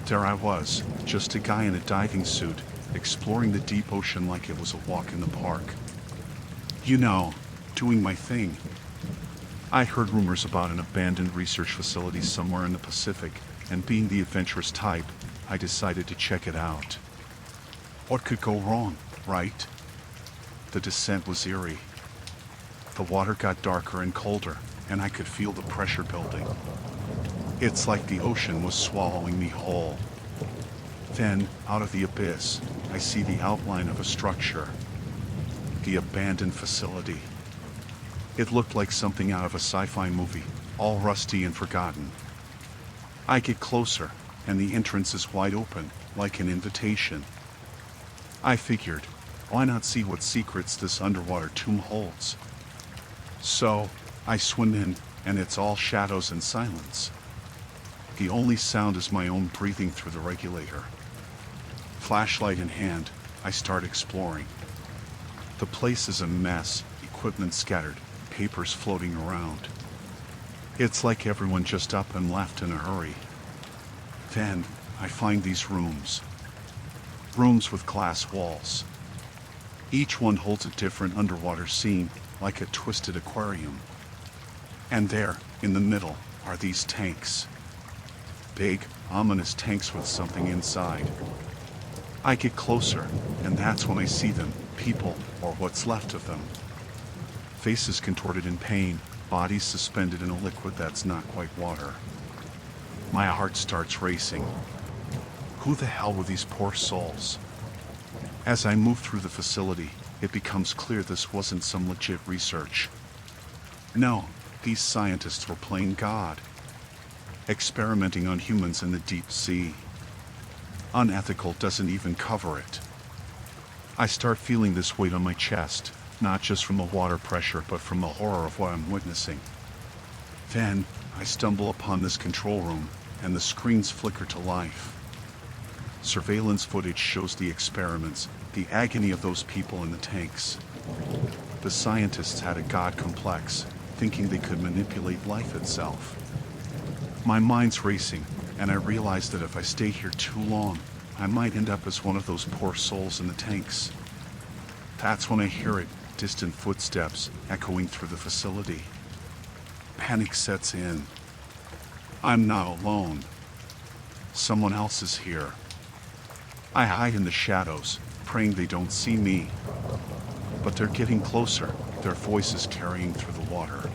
There I was, just a guy in a diving suit, exploring the deep ocean like it was a walk in the park. You know, doing my thing. I heard rumors about an abandoned research facility somewhere in the Pacific, and being the adventurous type, I decided to check it out. What could go wrong, right? The descent was eerie. The water got darker and colder, and I could feel the pressure building. It's like the ocean was swallowing me whole. Then, out of the abyss, I see the outline of a structure. The abandoned facility. It looked like something out of a sci-fi movie, all rusty and forgotten. I get closer, and the entrance is wide open, like an invitation. I figured, why not see what secrets this underwater tomb holds? So, I swim in, and it's all shadows and silence. The only sound is my own breathing through the regulator. Flashlight in hand, I start exploring. The place is a mess, equipment scattered, papers floating around. It's like everyone just up and left in a hurry. Then, I find these rooms. Rooms with glass walls. Each one holds a different underwater scene, like a twisted aquarium. And there, in the middle, are these tanks. Big, ominous tanks with something inside. I get closer, and that's when I see them, people, or what's left of them. Faces contorted in pain, bodies suspended in a liquid that's not quite water. My heart starts racing. Who the hell were these poor souls? As I move through the facility, it becomes clear this wasn't some legit research. No, these scientists were playing God. Experimenting on humans in the deep sea. Unethical doesn't even cover it. I start feeling this weight on my chest, not just from the water pressure, but from the horror of what I'm witnessing. Then, I stumble upon this control room, and the screens flicker to life. Surveillance footage shows the experiments, the agony of those people in the tanks. The scientists had a god complex, thinking they could manipulate life itself. My mind's racing, and I realize that if I stay here too long, I might end up as one of those poor souls in the tanks. That's when I hear it, distant footsteps echoing through the facility. Panic sets in. I'm not alone. Someone else is here. I hide in the shadows, praying they don't see me. But they're getting closer, their voices carrying through the water.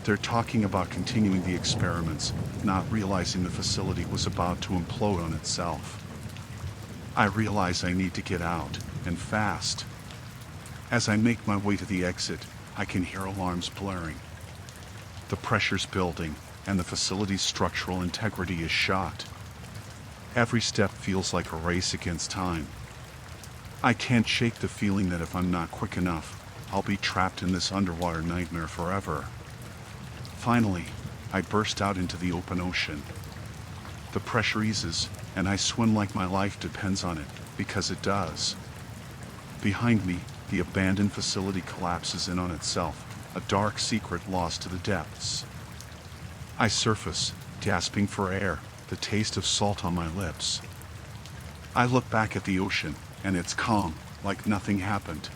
They're talking about continuing the experiments, not realizing the facility was about to implode on itself. I realize I need to get out, and fast. As I make my way to the exit, I can hear alarms blaring. The pressure's building, and the facility's structural integrity is shot. Every step feels like a race against time. I can't shake the feeling that if I'm not quick enough, I'll be trapped in this underwater nightmare forever. Finally, I burst out into the open ocean. The pressure eases, and I swim like my life depends on it, because it does. Behind me, the abandoned facility collapses in on itself, a dark secret lost to the depths. I surface, gasping for air, the taste of salt on my lips. I look back at the ocean, and it's calm, like nothing happened.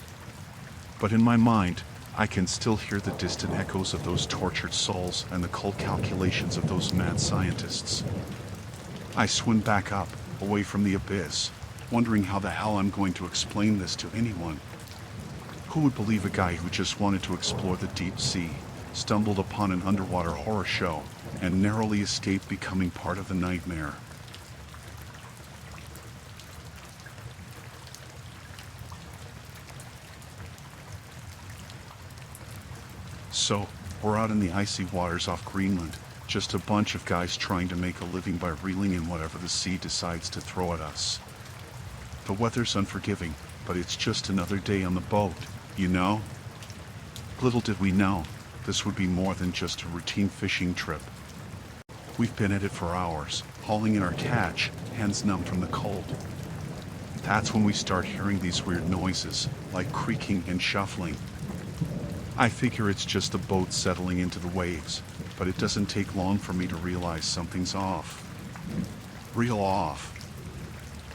But in my mind, I can still hear the distant echoes of those tortured souls and the cold calculations of those mad scientists. I swim back up, away from the abyss, wondering how the hell I'm going to explain this to anyone. Who would believe a guy who just wanted to explore the deep sea, stumbled upon an underwater horror show, and narrowly escaped becoming part of the nightmare? So, we're out in the icy waters off Greenland, just a bunch of guys trying to make a living by reeling in whatever the sea decides to throw at us. The weather's unforgiving, but it's just another day on the boat, you know? Little did we know, this would be more than just a routine fishing trip. We've been at it for hours, hauling in our catch, hands numb from the cold. That's when we start hearing these weird noises, like creaking and shuffling. I figure it's just the boat settling into the waves, but it doesn't take long for me to realize something's off. Reel off.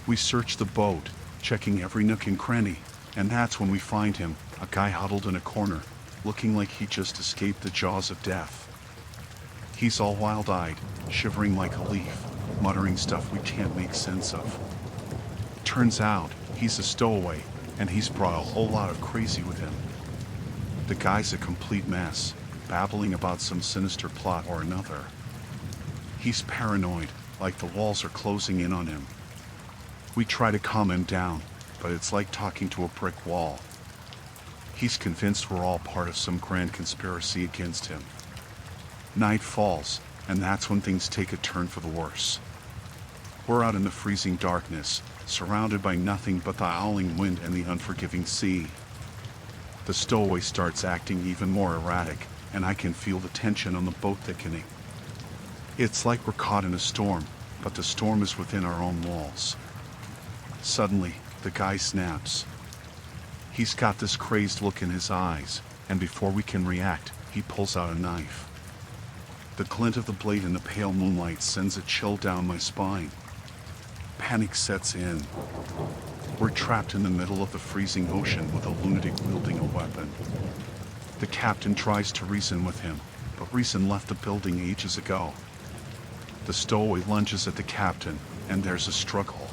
We search the boat, checking every nook and cranny, and that's when we find him, a guy huddled in a corner, looking like he just escaped the jaws of death. He's all wild-eyed, shivering like a leaf, muttering stuff we can't make sense of. Turns out, he's a stowaway, and he's brought a whole lot of crazy with him. The guy's a complete mess, babbling about some sinister plot or another. He's paranoid, like the walls are closing in on him. We try to calm him down, but it's like talking to a brick wall. He's convinced we're all part of some grand conspiracy against him. Night falls, and that's when things take a turn for the worse. We're out in the freezing darkness, surrounded by nothing but the howling wind and the unforgiving sea. The stowaway starts acting even more erratic, and I can feel the tension on the boat thickening. It's like we're caught in a storm, but the storm is within our own walls. Suddenly, the guy snaps. He's got this crazed look in his eyes, and before we can react, he pulls out a knife. The glint of the blade in the pale moonlight sends a chill down my spine. Panic sets in. We're trapped in the middle of the freezing ocean with a lunatic wielding a weapon. The captain tries to reason with him, but reason left the building ages ago. The stowaway lunges at the captain, and there's a struggle.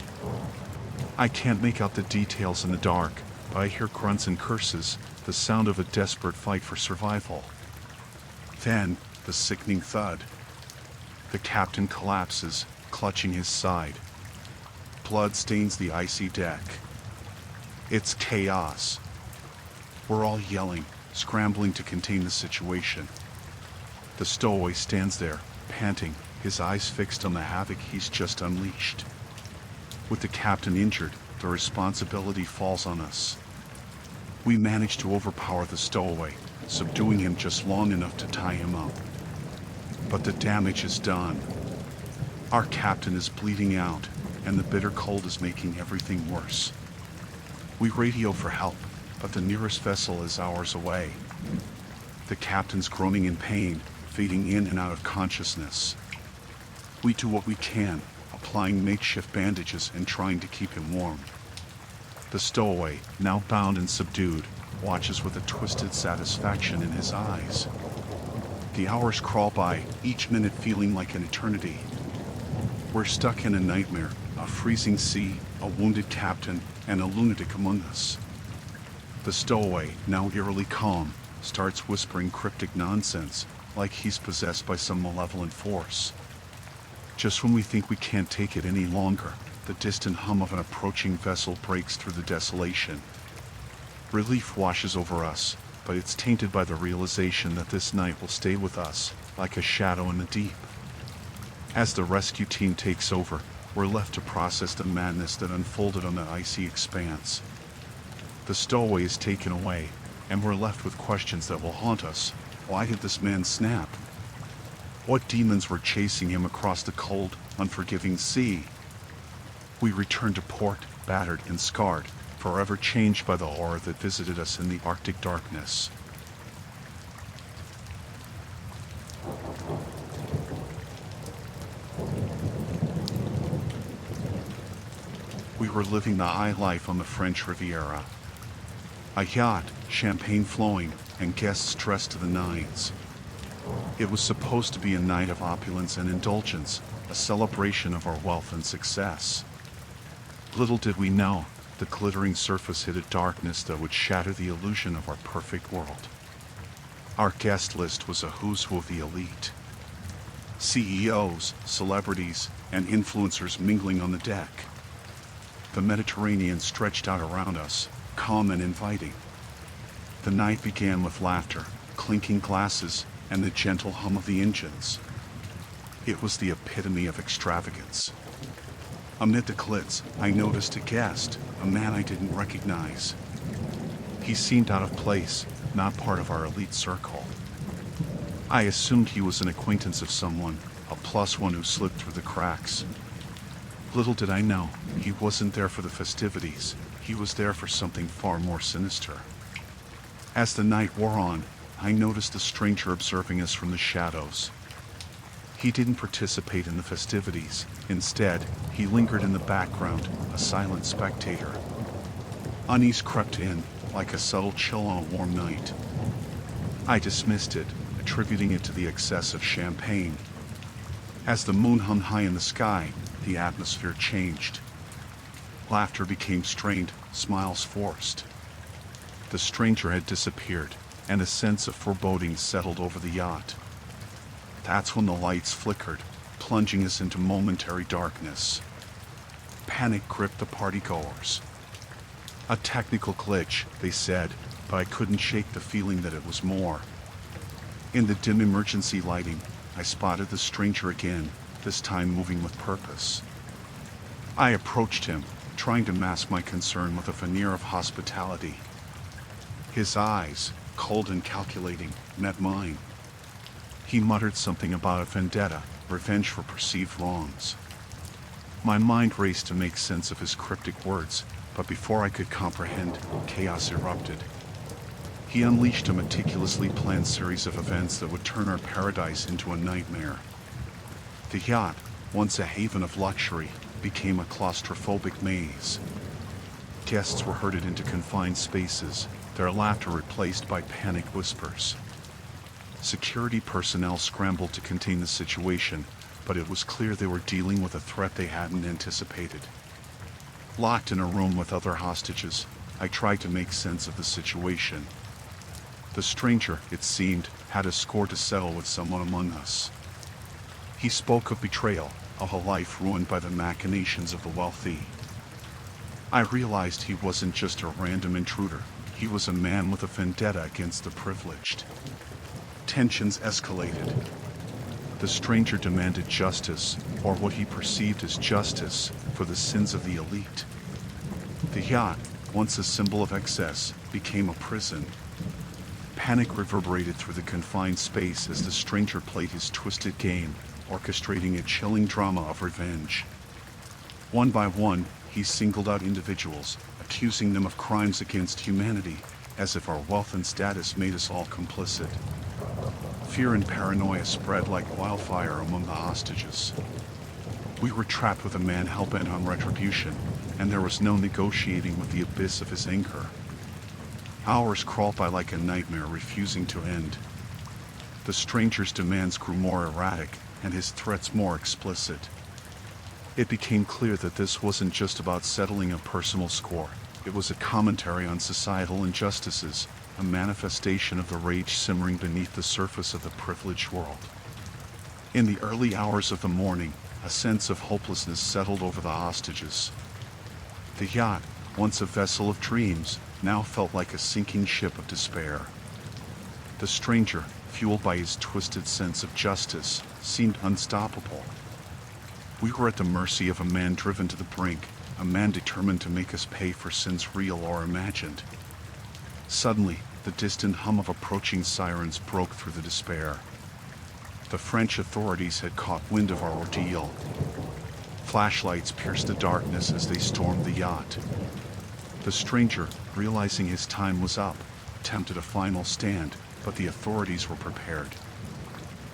I can't make out the details in the dark, but I hear grunts and curses, the sound of a desperate fight for survival. Then, the sickening thud. The captain collapses, clutching his side. Blood stains the icy deck. It's chaos. We're all yelling, scrambling to contain the situation. The stowaway stands there, panting, his eyes fixed on the havoc he's just unleashed. With the captain injured, the responsibility falls on us. We manage to overpower the stowaway, subduing him just long enough to tie him up. But the damage is done. Our captain is bleeding out, and the bitter cold is making everything worse. We radio for help, but the nearest vessel is hours away. The captain's groaning in pain, fading in and out of consciousness. We do what we can, applying makeshift bandages and trying to keep him warm. The stowaway, now bound and subdued, watches with a twisted satisfaction in his eyes. The hours crawl by, each minute feeling like an eternity. We're stuck in a nightmare, a freezing sea, a wounded captain, and a lunatic among us. The stowaway, now eerily calm, starts whispering cryptic nonsense, like he's possessed by some malevolent force. Just when we think we can't take it any longer, the distant hum of an approaching vessel breaks through the desolation. Relief washes over us, but it's tainted by the realization that this night will stay with us, like a shadow in the deep. As the rescue team takes over, we're left to process the madness that unfolded on the icy expanse. The stowaway is taken away, and we're left with questions that will haunt us. Why did this man snap? What demons were chasing him across the cold, unforgiving sea? We return to port, battered and scarred, forever changed by the horror that visited us in the Arctic darkness. We were living the high life on the French Riviera. A yacht, champagne flowing, and guests dressed to the nines. It was supposed to be a night of opulence and indulgence, a celebration of our wealth and success. Little did we know, the glittering surface hid a darkness that would shatter the illusion of our perfect world. Our guest list was a who's who of the elite. CEOs, celebrities, and influencers mingling on the deck. The Mediterranean stretched out around us, calm and inviting. The night began with laughter, clinking glasses, and the gentle hum of the engines. It was the epitome of extravagance. Amid the glitz, I noticed a guest, a man I didn't recognize. He seemed out of place, not part of our elite circle. I assumed he was an acquaintance of someone, a plus one who slipped through the cracks. Little did I know, he wasn't there for the festivities, he was there for something far more sinister. As the night wore on, I noticed the stranger observing us from the shadows. He didn't participate in the festivities. Instead, he lingered in the background, a silent spectator. Unease crept in, like a subtle chill on a warm night. I dismissed it, attributing it to the excess of champagne. As the moon hung high in the sky, the atmosphere changed. Laughter became strained, smiles forced. The stranger had disappeared, and a sense of foreboding settled over the yacht. That's when the lights flickered, plunging us into momentary darkness. Panic gripped the partygoers. A technical glitch, they said, but I couldn't shake the feeling that it was more. In the dim emergency lighting, I spotted the stranger again, this time moving with purpose. I approached him, trying to mask my concern with a veneer of hospitality. His eyes, cold and calculating, met mine. He muttered something about a vendetta, revenge for perceived wrongs. My mind raced to make sense of his cryptic words, but before I could comprehend, chaos erupted. He unleashed a meticulously planned series of events that would turn our paradise into a nightmare. The yacht, once a haven of luxury, became a claustrophobic maze. Guests were herded into confined spaces, their laughter replaced by panicked whispers. Security personnel scrambled to contain the situation, but it was clear they were dealing with a threat they hadn't anticipated. Locked in a room with other hostages, I tried to make sense of the situation. The stranger, it seemed, had a score to settle with someone among us. He spoke of betrayal, of a life ruined by the machinations of the wealthy. I realized he wasn't just a random intruder, he was a man with a vendetta against the privileged. Tensions escalated. The stranger demanded justice, or what he perceived as justice, for the sins of the elite. The yacht, once a symbol of excess, became a prison. Panic reverberated through the confined space as the stranger played his twisted game, orchestrating a chilling drama of revenge. One by one, he singled out individuals, accusing them of crimes against humanity, as if our wealth and status made us all complicit. Fear and paranoia spread like wildfire among the hostages. We were trapped with a man hell-bent on retribution, and there was no negotiating with the abyss of his anger. Hours crawled by like a nightmare, refusing to end. The stranger's demands grew more erratic, and his threats more explicit. It became clear that this wasn't just about settling a personal score. It was a commentary on societal injustices, a manifestation of the rage simmering beneath the surface of the privileged world. In the early hours of the morning, a sense of hopelessness settled over the hostages. The yacht, once a vessel of dreams, now felt like a sinking ship of despair. The stranger, fueled by his twisted sense of justice, seemed unstoppable. We were at the mercy of a man driven to the brink, a man determined to make us pay for sins real or imagined. Suddenly, the distant hum of approaching sirens broke through the despair. The French authorities had caught wind of our ordeal. Flashlights pierced the darkness as they stormed the yacht. The stranger, realizing his time was up, attempted a final stand, but the authorities were prepared.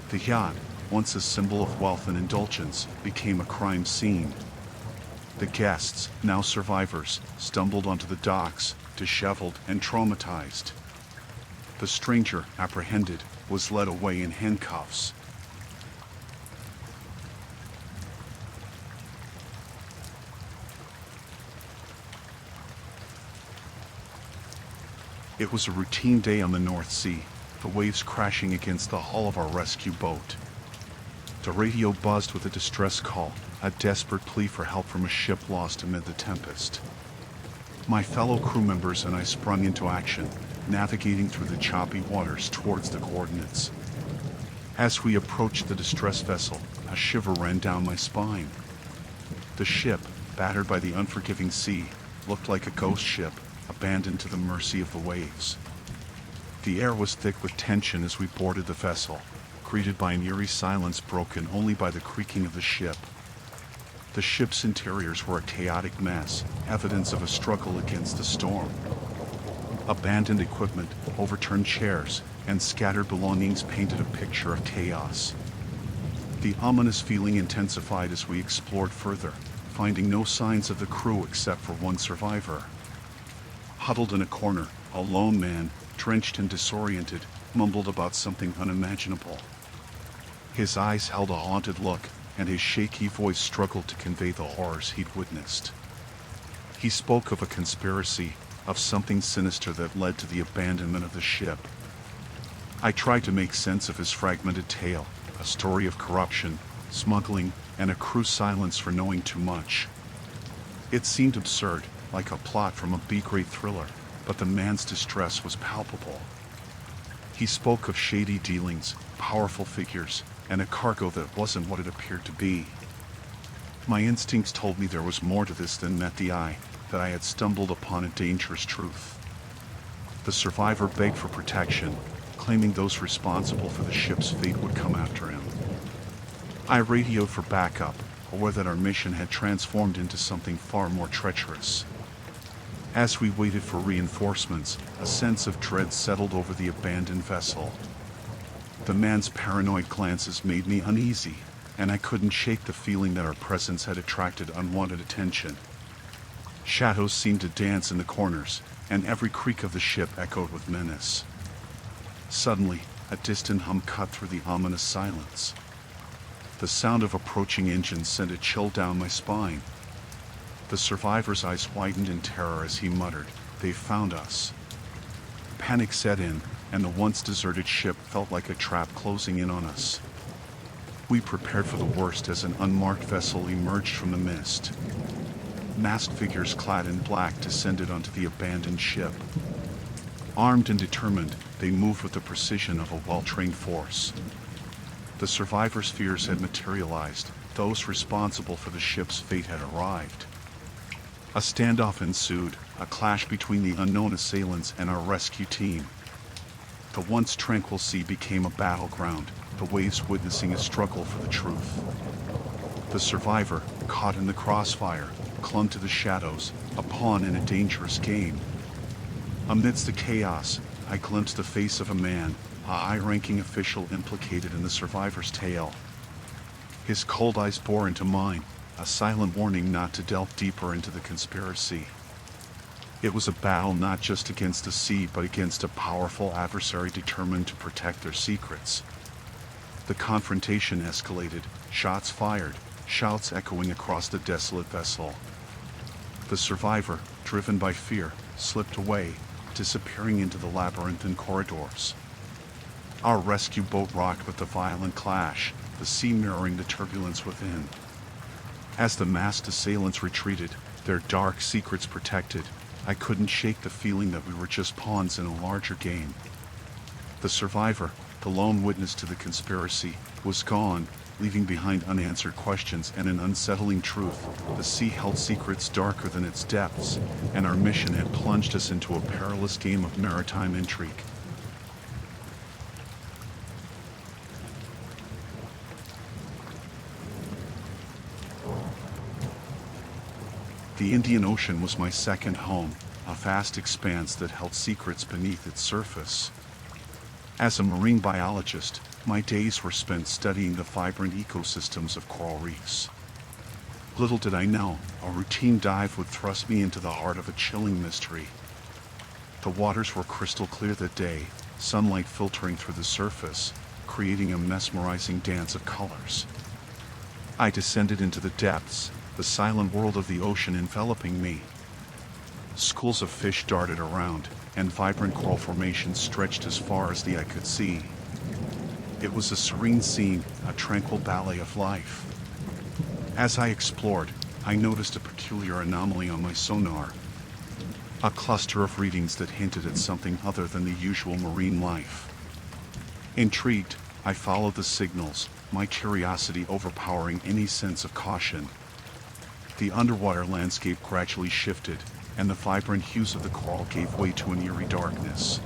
The yacht, once a symbol of wealth and indulgence, became a crime scene. The guests, now survivors, stumbled onto the docks, disheveled and traumatized. The stranger, apprehended, was led away in handcuffs. It was a routine day on the North Sea, the waves crashing against the hull of our rescue boat. The radio buzzed with a distress call, a desperate plea for help from a ship lost amid the tempest. My fellow crew members and I sprung into action, navigating through the choppy waters towards the coordinates. As we approached the distressed vessel, a shiver ran down my spine. The ship, battered by the unforgiving sea, looked like a ghost ship, abandoned to the mercy of the waves. The air was thick with tension as we boarded the vessel, greeted by an eerie silence broken only by the creaking of the ship. The ship's interiors were a chaotic mess, evidence of a struggle against the storm. Abandoned equipment, overturned chairs, and scattered belongings painted a picture of chaos. The ominous feeling intensified as we explored further, finding no signs of the crew except for one survivor. Huddled in a corner, a lone man, drenched and disoriented, mumbled about something unimaginable. His eyes held a haunted look, and his shaky voice struggled to convey the horrors he'd witnessed. He spoke of a conspiracy, of something sinister that led to the abandonment of the ship. I tried to make sense of his fragmented tale, a story of corruption, smuggling, and a crew silence for knowing too much. It seemed absurd, like a plot from a B-grade thriller, but the man's distress was palpable. He spoke of shady dealings, powerful figures, and a cargo that wasn't what it appeared to be. My instincts told me there was more to this than met the eye, that I had stumbled upon a dangerous truth. The survivor begged for protection, claiming those responsible for the ship's fate would come after him. I radioed for backup, aware that our mission had transformed into something far more treacherous. As we waited for reinforcements, a sense of dread settled over the abandoned vessel. The man's paranoid glances made me uneasy, and I couldn't shake the feeling that our presence had attracted unwanted attention. Shadows seemed to dance in the corners, and every creak of the ship echoed with menace. Suddenly, a distant hum cut through the ominous silence. The sound of approaching engines sent a chill down my spine. The survivor's eyes widened in terror as he muttered, "They found us." Panic set in, and the once deserted ship felt like a trap closing in on us. We prepared for the worst as an unmarked vessel emerged from the mist. Masked figures clad in black descended onto the abandoned ship. Armed and determined, they moved with the precision of a well-trained force. The survivors' fears had materialized. Those responsible for the ship's fate had arrived. A standoff ensued, a clash between the unknown assailants and our rescue team. The once tranquil sea became a battleground, the waves witnessing a struggle for the truth. The survivor, caught in the crossfire, clung to the shadows, a pawn in a dangerous game. Amidst the chaos, I glimpsed the face of a man, a high-ranking official implicated in the survivor's tale. His cold eyes bore into mine, a silent warning not to delve deeper into the conspiracy. It was a battle not just against the sea, but against a powerful adversary determined to protect their secrets. The confrontation escalated, shots fired, shouts echoing across the desolate vessel. The survivor, driven by fear, slipped away, disappearing into the labyrinthine corridors. Our rescue boat rocked with the violent clash, the sea mirroring the turbulence within. As the masked assailants retreated, their dark secrets protected, I couldn't shake the feeling that we were just pawns in a larger game. The survivor, the lone witness to the conspiracy, was gone, leaving behind unanswered questions and an unsettling truth. The sea held secrets darker than its depths, and our mission had plunged us into a perilous game of maritime intrigue. The Indian Ocean was my second home, a vast expanse that held secrets beneath its surface. As a marine biologist, my days were spent studying the vibrant ecosystems of coral reefs. Little did I know, a routine dive would thrust me into the heart of a chilling mystery. The waters were crystal clear that day, sunlight filtering through the surface, creating a mesmerizing dance of colors. I descended into the depths, the silent world of the ocean enveloping me. Schools of fish darted around, and vibrant coral formations stretched as far as the eye could see. It was a serene scene, a tranquil ballet of life. As I explored, I noticed a peculiar anomaly on my sonar. A cluster of readings that hinted at something other than the usual marine life. Intrigued, I followed the signals, my curiosity overpowering any sense of caution. The underwater landscape gradually shifted, and the vibrant hues of the coral gave way to an eerie darkness.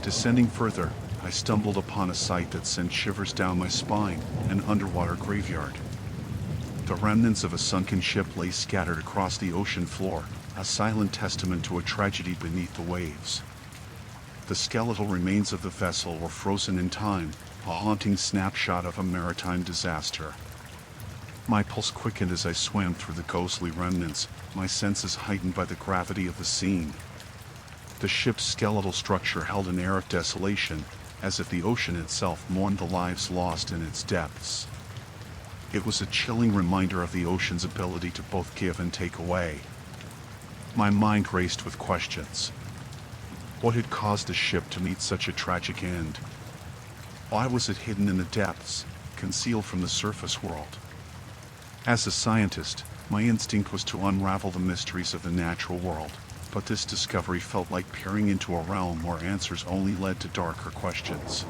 Descending further, I stumbled upon a sight that sent shivers down my spine, an underwater graveyard. The remnants of a sunken ship lay scattered across the ocean floor, a silent testament to a tragedy beneath the waves. The skeletal remains of the vessel were frozen in time, a haunting snapshot of a maritime disaster. My pulse quickened as I swam through the ghostly remnants, my senses heightened by the gravity of the scene. The ship's skeletal structure held an air of desolation, as if the ocean itself mourned the lives lost in its depths. It was a chilling reminder of the ocean's ability to both give and take away. My mind raced with questions. What had caused the ship to meet such a tragic end? Why was it hidden in the depths, concealed from the surface world? As a scientist, my instinct was to unravel the mysteries of the natural world, but this discovery felt like peering into a realm where answers only led to darker questions.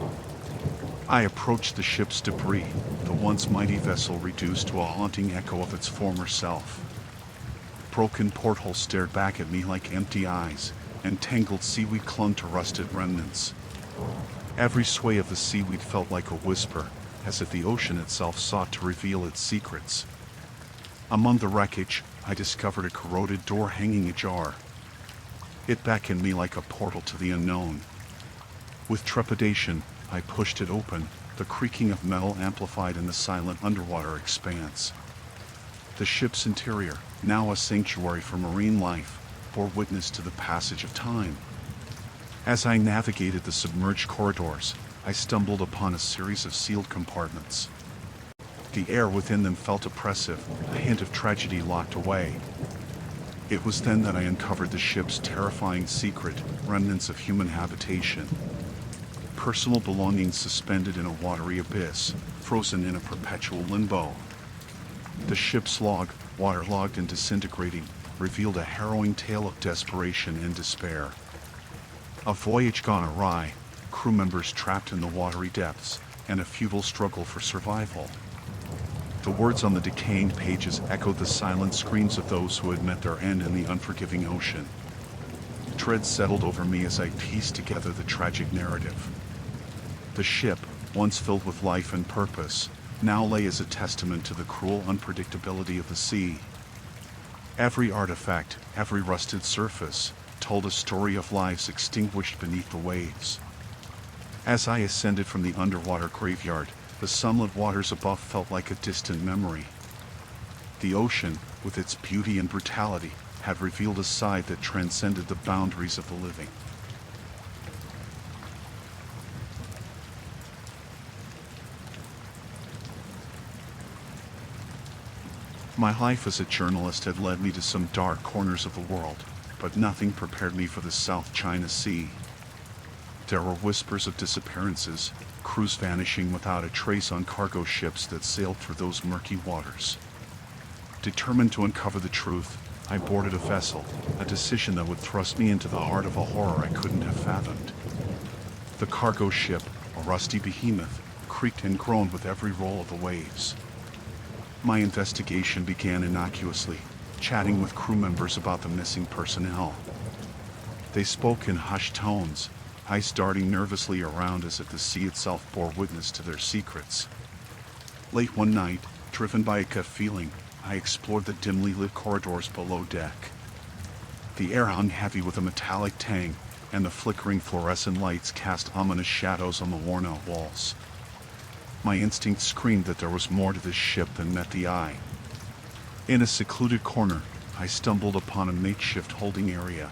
I approached the ship's debris, the once mighty vessel reduced to a haunting echo of its former self. Broken portholes stared back at me like empty eyes, and tangled seaweed clung to rusted remnants. Every sway of the seaweed felt like a whisper, as if the ocean itself sought to reveal its secrets. Among the wreckage, I discovered a corroded door hanging ajar. It beckoned me like a portal to the unknown. With trepidation, I pushed it open, the creaking of metal amplified in the silent underwater expanse. The ship's interior, now a sanctuary for marine life, bore witness to the passage of time. As I navigated the submerged corridors, I stumbled upon a series of sealed compartments. The air within them felt oppressive, a hint of tragedy locked away. It was then that I uncovered the ship's terrifying secret, remnants of human habitation. Personal belongings suspended in a watery abyss, frozen in a perpetual limbo. The ship's log, waterlogged and disintegrating, revealed a harrowing tale of desperation and despair. A voyage gone awry, crew members trapped in the watery depths, and a futile struggle for survival. The words on the decaying pages echoed the silent screams of those who had met their end in the unforgiving ocean. Dread settled over me as I pieced together the tragic narrative. The ship, once filled with life and purpose, now lay as a testament to the cruel unpredictability of the sea. Every artifact, every rusted surface, told a story of lives extinguished beneath the waves. As I ascended from the underwater graveyard, the sunlit waters above felt like a distant memory. The ocean, with its beauty and brutality, had revealed a side that transcended the boundaries of the living. My life as a journalist had led me to some dark corners of the world, but nothing prepared me for the South China Sea. There were whispers of disappearances, crews vanishing without a trace on cargo ships that sailed through those murky waters. Determined to uncover the truth, I boarded a vessel, a decision that would thrust me into the heart of a horror I couldn't have fathomed. The cargo ship, a rusty behemoth, creaked and groaned with every roll of the waves. My investigation began innocuously, chatting with crew members about the missing personnel. They spoke in hushed tones, eyes darting nervously around as if the sea itself bore witness to their secrets. Late one night, driven by a gut feeling, I explored the dimly lit corridors below deck. The air hung heavy with a metallic tang, and the flickering fluorescent lights cast ominous shadows on the worn-out walls. My instinct screamed that there was more to this ship than met the eye. In a secluded corner, I stumbled upon a makeshift holding area.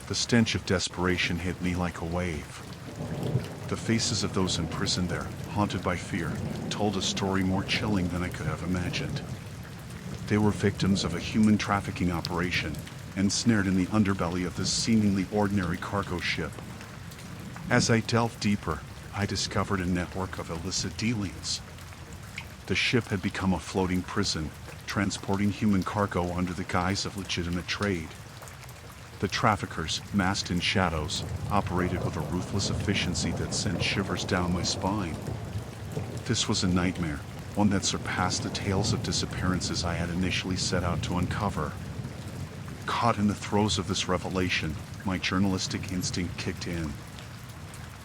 The stench of desperation hit me like a wave. The faces of those imprisoned there, haunted by fear, told a story more chilling than I could have imagined. They were victims of a human trafficking operation, ensnared in the underbelly of this seemingly ordinary cargo ship. As I delved deeper, I discovered a network of illicit dealings. The ship had become a floating prison, transporting human cargo under the guise of legitimate trade. The traffickers, masked in shadows, operated with a ruthless efficiency that sent shivers down my spine. This was a nightmare, one that surpassed the tales of disappearances I had initially set out to uncover. Caught in the throes of this revelation, my journalistic instinct kicked in.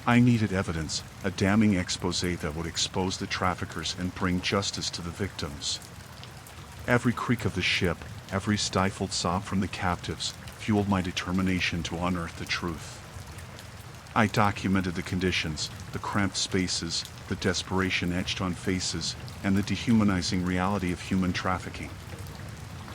I needed evidence, a damning exposé that would expose the traffickers and bring justice to the victims. Every creak of the ship, every stifled sob from the captives, fueled my determination to unearth the truth. I documented the conditions, the cramped spaces, the desperation etched on faces, and the dehumanizing reality of human trafficking.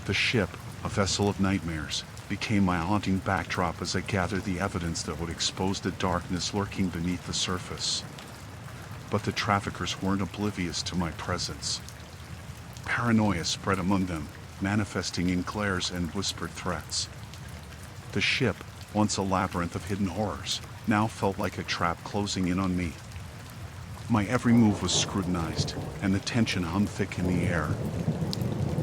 The ship, a vessel of nightmares, became my haunting backdrop as I gathered the evidence that would expose the darkness lurking beneath the surface. But the traffickers weren't oblivious to my presence. Paranoia spread among them, manifesting in glares and whispered threats. The ship, once a labyrinth of hidden horrors, now felt like a trap closing in on me. My every move was scrutinized, and the tension hung thick in the air.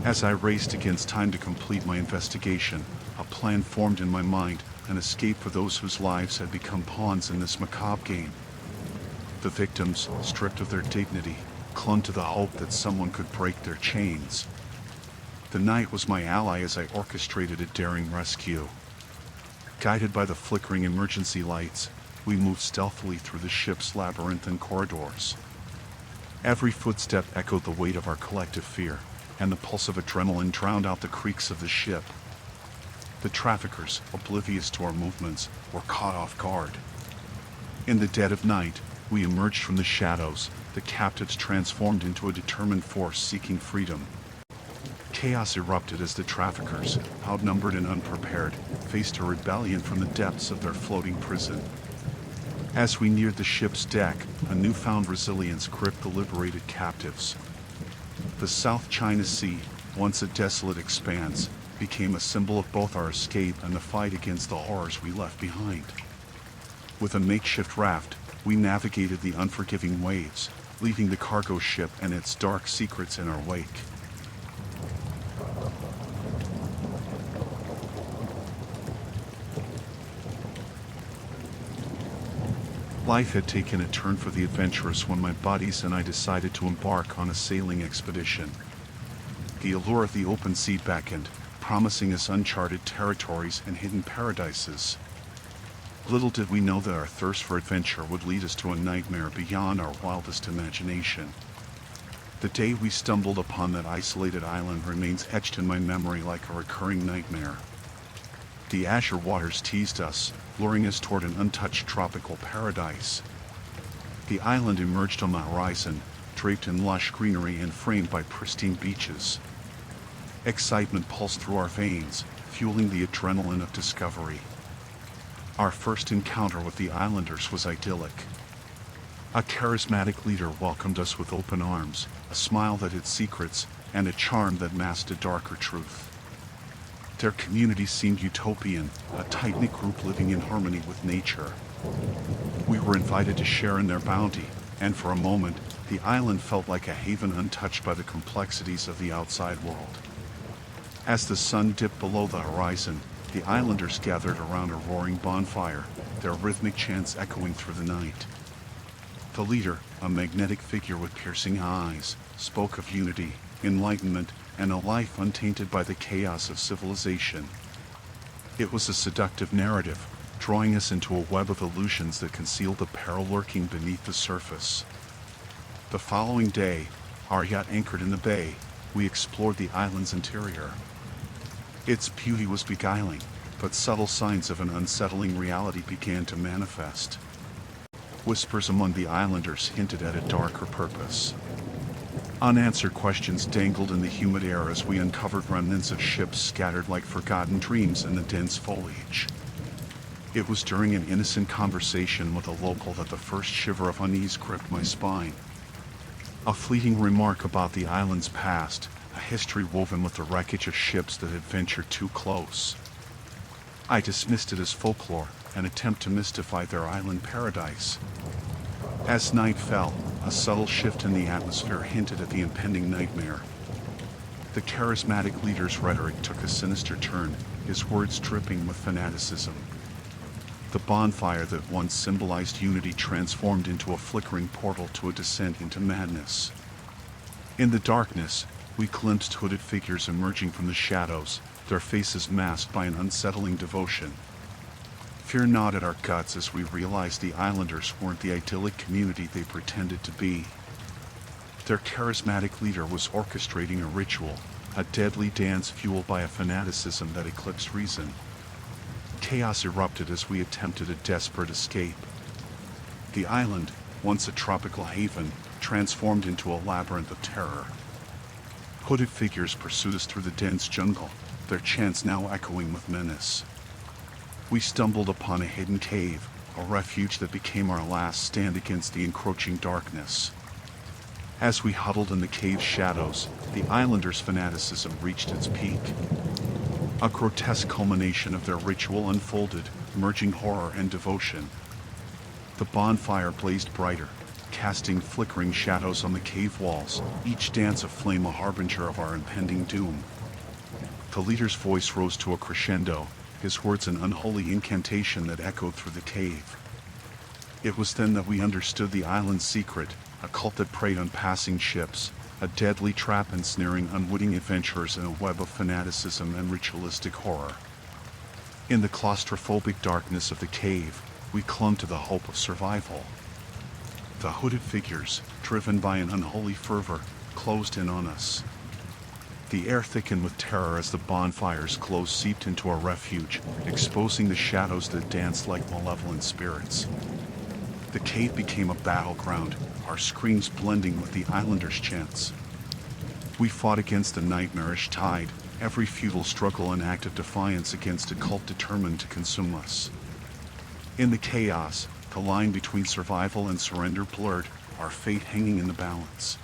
As I raced against time to complete my investigation, a plan formed in my mind, an escape for those whose lives had become pawns in this macabre game. The victims, stripped of their dignity, clung to the hope that someone could break their chains. The night was my ally as I orchestrated a daring rescue. Guided by the flickering emergency lights, we moved stealthily through the ship's labyrinthine corridors. Every footstep echoed the weight of our collective fear, and the pulse of adrenaline drowned out the creaks of the ship. The traffickers, oblivious to our movements, were caught off guard. In the dead of night, we emerged from the shadows, the captives transformed into a determined force seeking freedom. Chaos erupted as the traffickers, outnumbered and unprepared, faced a rebellion from the depths of their floating prison. As we neared the ship's deck, a newfound resilience gripped the liberated captives. The South China Sea, once a desolate expanse, became a symbol of both our escape and the fight against the horrors we left behind. With a makeshift raft, we navigated the unforgiving waves, leaving the cargo ship and its dark secrets in our wake. Life had taken a turn for the adventurous when my buddies and I decided to embark on a sailing expedition. The allure of the open sea beckoned, promising us uncharted territories and hidden paradises. Little did we know that our thirst for adventure would lead us to a nightmare beyond our wildest imagination. The day we stumbled upon that isolated island remains etched in my memory like a recurring nightmare. The azure waters teased us, luring us toward an untouched tropical paradise. The island emerged on the horizon, draped in lush greenery and framed by pristine beaches. Excitement pulsed through our veins, fueling the adrenaline of discovery. Our first encounter with the islanders was idyllic. A charismatic leader welcomed us with open arms, a smile that hid secrets, and a charm that masked a darker truth. Their community seemed utopian, a tight-knit group living in harmony with nature. We were invited to share in their bounty, and for a moment, the island felt like a haven untouched by the complexities of the outside world. As the sun dipped below the horizon, the islanders gathered around a roaring bonfire, their rhythmic chants echoing through the night. The leader, a magnetic figure with piercing eyes, spoke of unity, enlightenment, and a life untainted by the chaos of civilization. It was a seductive narrative, drawing us into a web of illusions that concealed the peril lurking beneath the surface. The following day, our yacht anchored in the bay, we explored the island's interior. Its beauty was beguiling, but subtle signs of an unsettling reality began to manifest. Whispers among the islanders hinted at a darker purpose. Unanswered questions dangled in the humid air as we uncovered remnants of ships scattered like forgotten dreams in the dense foliage. It was during an innocent conversation with a local that the first shiver of unease gripped my spine. A fleeting remark about the island's past, a history woven with the wreckage of ships that had ventured too close. I dismissed it as folklore, an attempt to mystify their island paradise. As night fell, a subtle shift in the atmosphere hinted at the impending nightmare. The charismatic leader's rhetoric took a sinister turn, his words dripping with fanaticism. The bonfire that once symbolized unity transformed into a flickering portal to a descent into madness. In the darkness, we glimpsed hooded figures emerging from the shadows, their faces masked by an unsettling devotion. Fear gnawed at our guts as we realized the islanders weren't the idyllic community they pretended to be. Their charismatic leader was orchestrating a ritual, a deadly dance fueled by a fanaticism that eclipsed reason. Chaos erupted as we attempted a desperate escape, The island, once a tropical haven, transformed into a labyrinth of terror. Hooded figures pursued us through the dense jungle, their chants now echoing with menace. We stumbled upon a hidden cave, a refuge that became our last stand against the encroaching darkness. As we huddled in the cave's shadows, the islanders' fanaticism reached its peak. A grotesque culmination of their ritual unfolded, merging horror and devotion. The bonfire blazed brighter, casting flickering shadows on the cave walls, each dance of flame a harbinger of our impending doom. The leader's voice rose to a crescendo, his words an unholy incantation that echoed through the cave. It was then that we understood the island's secret, a cult that preyed on passing ships, a deadly trap ensnaring unwitting adventurers in a web of fanaticism and ritualistic horror. In the claustrophobic darkness of the cave, we clung to the hope of survival. The hooded figures, driven by an unholy fervor, closed in on us. The air thickened with terror as the bonfire's glow seeped into our refuge, exposing the shadows that danced like malevolent spirits. The cave became a battleground, our screams blending with the islanders' chants. We fought against the nightmarish tide, every futile struggle an act of defiance against a cult determined to consume us. In the chaos, the line between survival and surrender blurred, our fate hanging in the balance.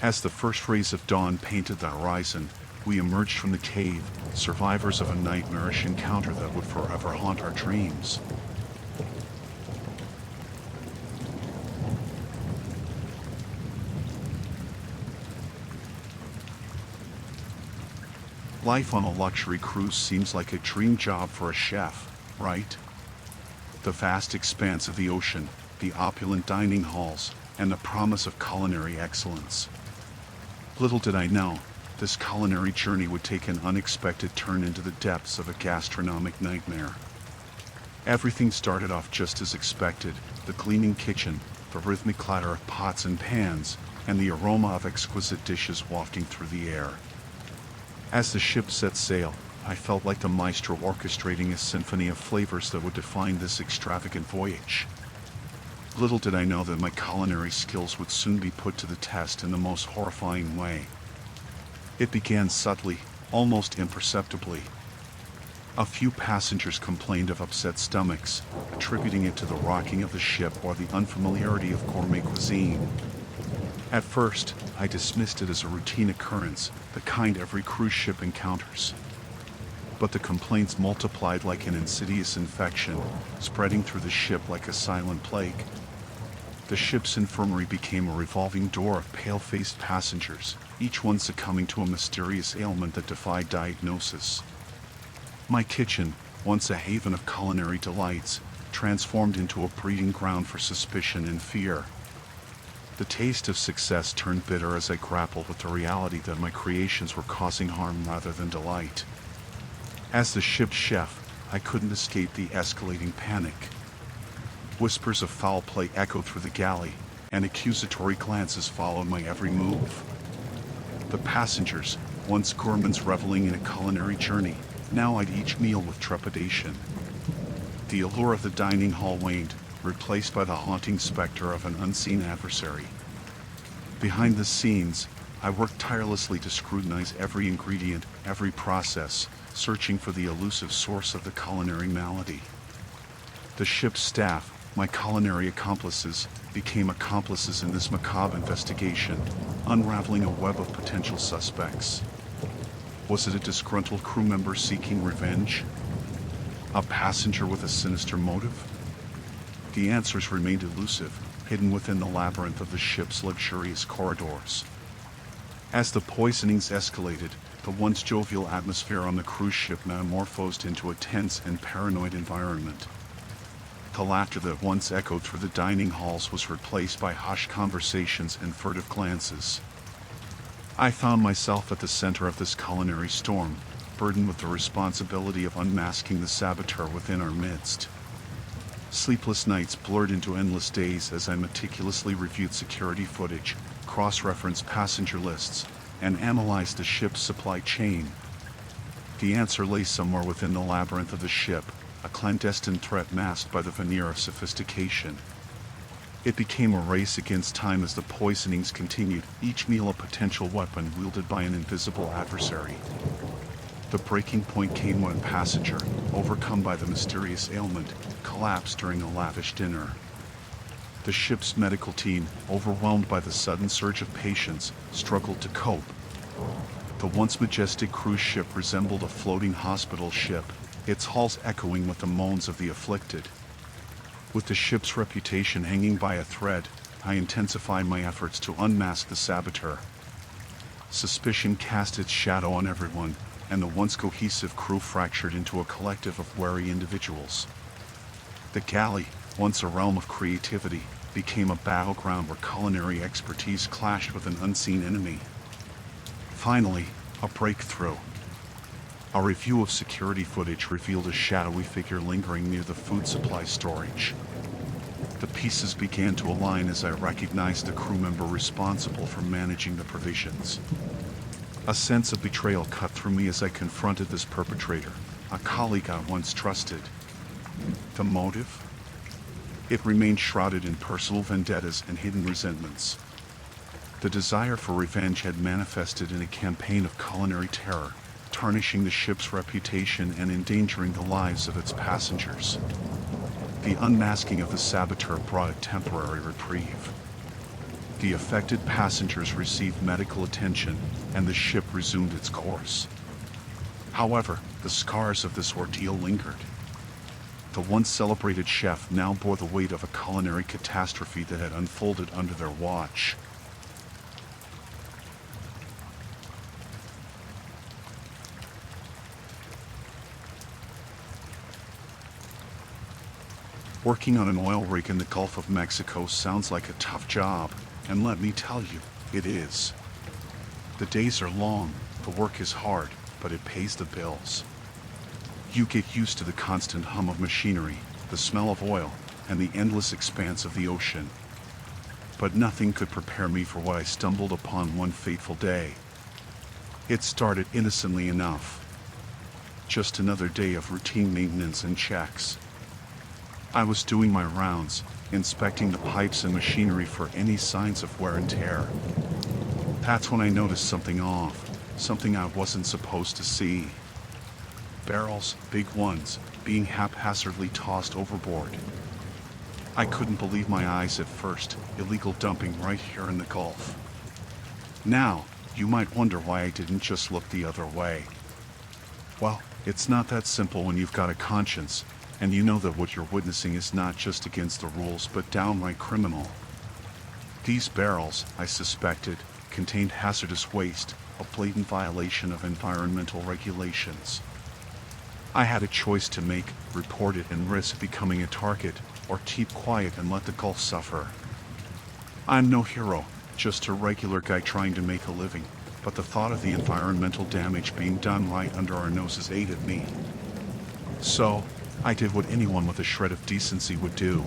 As the first rays of dawn painted the horizon, we emerged from the cave, survivors of a nightmarish encounter that would forever haunt our dreams. Life on a luxury cruise seems like a dream job for a chef, right? The vast expanse of the ocean, the opulent dining halls, and the promise of culinary excellence. Little did I know, this culinary journey would take an unexpected turn into the depths of a gastronomic nightmare. Everything started off just as expected, the gleaming kitchen, the rhythmic clatter of pots and pans, and the aroma of exquisite dishes wafting through the air. As the ship set sail, I felt like the maestro orchestrating a symphony of flavors that would define this extravagant voyage. Little did I know that my culinary skills would soon be put to the test in the most horrifying way. It began subtly, almost imperceptibly. A few passengers complained of upset stomachs, attributing it to the rocking of the ship or the unfamiliarity of gourmet cuisine. At first, I dismissed it as a routine occurrence, the kind every cruise ship encounters. But the complaints multiplied like an insidious infection, spreading through the ship like a silent plague. The ship's infirmary became a revolving door of pale-faced passengers, each one succumbing to a mysterious ailment that defied diagnosis. My kitchen, once a haven of culinary delights, transformed into a breeding ground for suspicion and fear. The taste of success turned bitter as I grappled with the reality that my creations were causing harm rather than delight. As the ship's chef, I couldn't escape the escalating panic. Whispers of foul play echoed through the galley, and accusatory glances followed my every move. The passengers, once gourmands reveling in a culinary journey, now eyed each meal with trepidation. The allure of the dining hall waned, replaced by the haunting specter of an unseen adversary. Behind the scenes, I worked tirelessly to scrutinize every ingredient, every process, searching for the elusive source of the culinary malady. The ship's staff, my culinary accomplices, became accomplices in this macabre investigation, unraveling a web of potential suspects. Was it a disgruntled crew member seeking revenge? A passenger with a sinister motive? The answers remained elusive, hidden within the labyrinth of the ship's luxurious corridors. As the poisonings escalated, the once jovial atmosphere on the cruise ship metamorphosed into a tense and paranoid environment. The laughter that once echoed through the dining halls was replaced by hushed conversations and furtive glances. I found myself at the center of this culinary storm, burdened with the responsibility of unmasking the saboteur within our midst. Sleepless nights blurred into endless days as I meticulously reviewed security footage, cross-referenced passenger lists, and analyzed the ship's supply chain. The answer lay somewhere within the labyrinth of the ship, a clandestine threat masked by the veneer of sophistication. It became a race against time as the poisonings continued, each meal a potential weapon wielded by an invisible adversary. The breaking point came when a passenger, overcome by the mysterious ailment, collapsed during a lavish dinner. The ship's medical team, overwhelmed by the sudden surge of patients, struggled to cope. The once majestic cruise ship resembled a floating hospital ship, its halls echoing with the moans of the afflicted. With the ship's reputation hanging by a thread, I intensified my efforts to unmask the saboteur. Suspicion cast its shadow on everyone, and the once cohesive crew fractured into a collective of wary individuals. The galley, once a realm of creativity, became a battleground where culinary expertise clashed with an unseen enemy. Finally, a breakthrough. A review of security footage revealed a shadowy figure lingering near the food supply storage. The pieces began to align as I recognized the crew member responsible for managing the provisions. A sense of betrayal cut through me as I confronted this perpetrator, a colleague I once trusted. The motive? It remained shrouded in personal vendettas and hidden resentments. The desire for revenge had manifested in a campaign of culinary terror, tarnishing the ship's reputation and endangering the lives of its passengers. The unmasking of the saboteur brought a temporary reprieve. The affected passengers received medical attention, and the ship resumed its course. However, the scars of this ordeal lingered. The once celebrated chef now bore the weight of a culinary catastrophe that had unfolded under their watch. Working on an oil rig in the Gulf of Mexico sounds like a tough job, and let me tell you, it is. The days are long, the work is hard, but it pays the bills. You get used to the constant hum of machinery, the smell of oil, and the endless expanse of the ocean. But nothing could prepare me for what I stumbled upon one fateful day. It started innocently enough. Just another day of routine maintenance and checks. I was doing my rounds, inspecting the pipes and machinery for any signs of wear and tear. That's when I noticed something off, something I wasn't supposed to see. Barrels, big ones, being haphazardly tossed overboard. I couldn't believe my eyes at first, illegal dumping right here in the Gulf. Now, you might wonder why I didn't just look the other way. Well, it's not that simple when you've got a conscience, and you know that what you're witnessing is not just against the rules but downright criminal. These barrels, I suspected, contained hazardous waste, a blatant violation of environmental regulations. I had a choice to make: report it and risk becoming a target, or keep quiet and let the Gulf suffer. I'm no hero, just a regular guy trying to make a living, but the thought of the environmental damage being done right under our noses ate at me. So, I did what anyone with a shred of decency would do.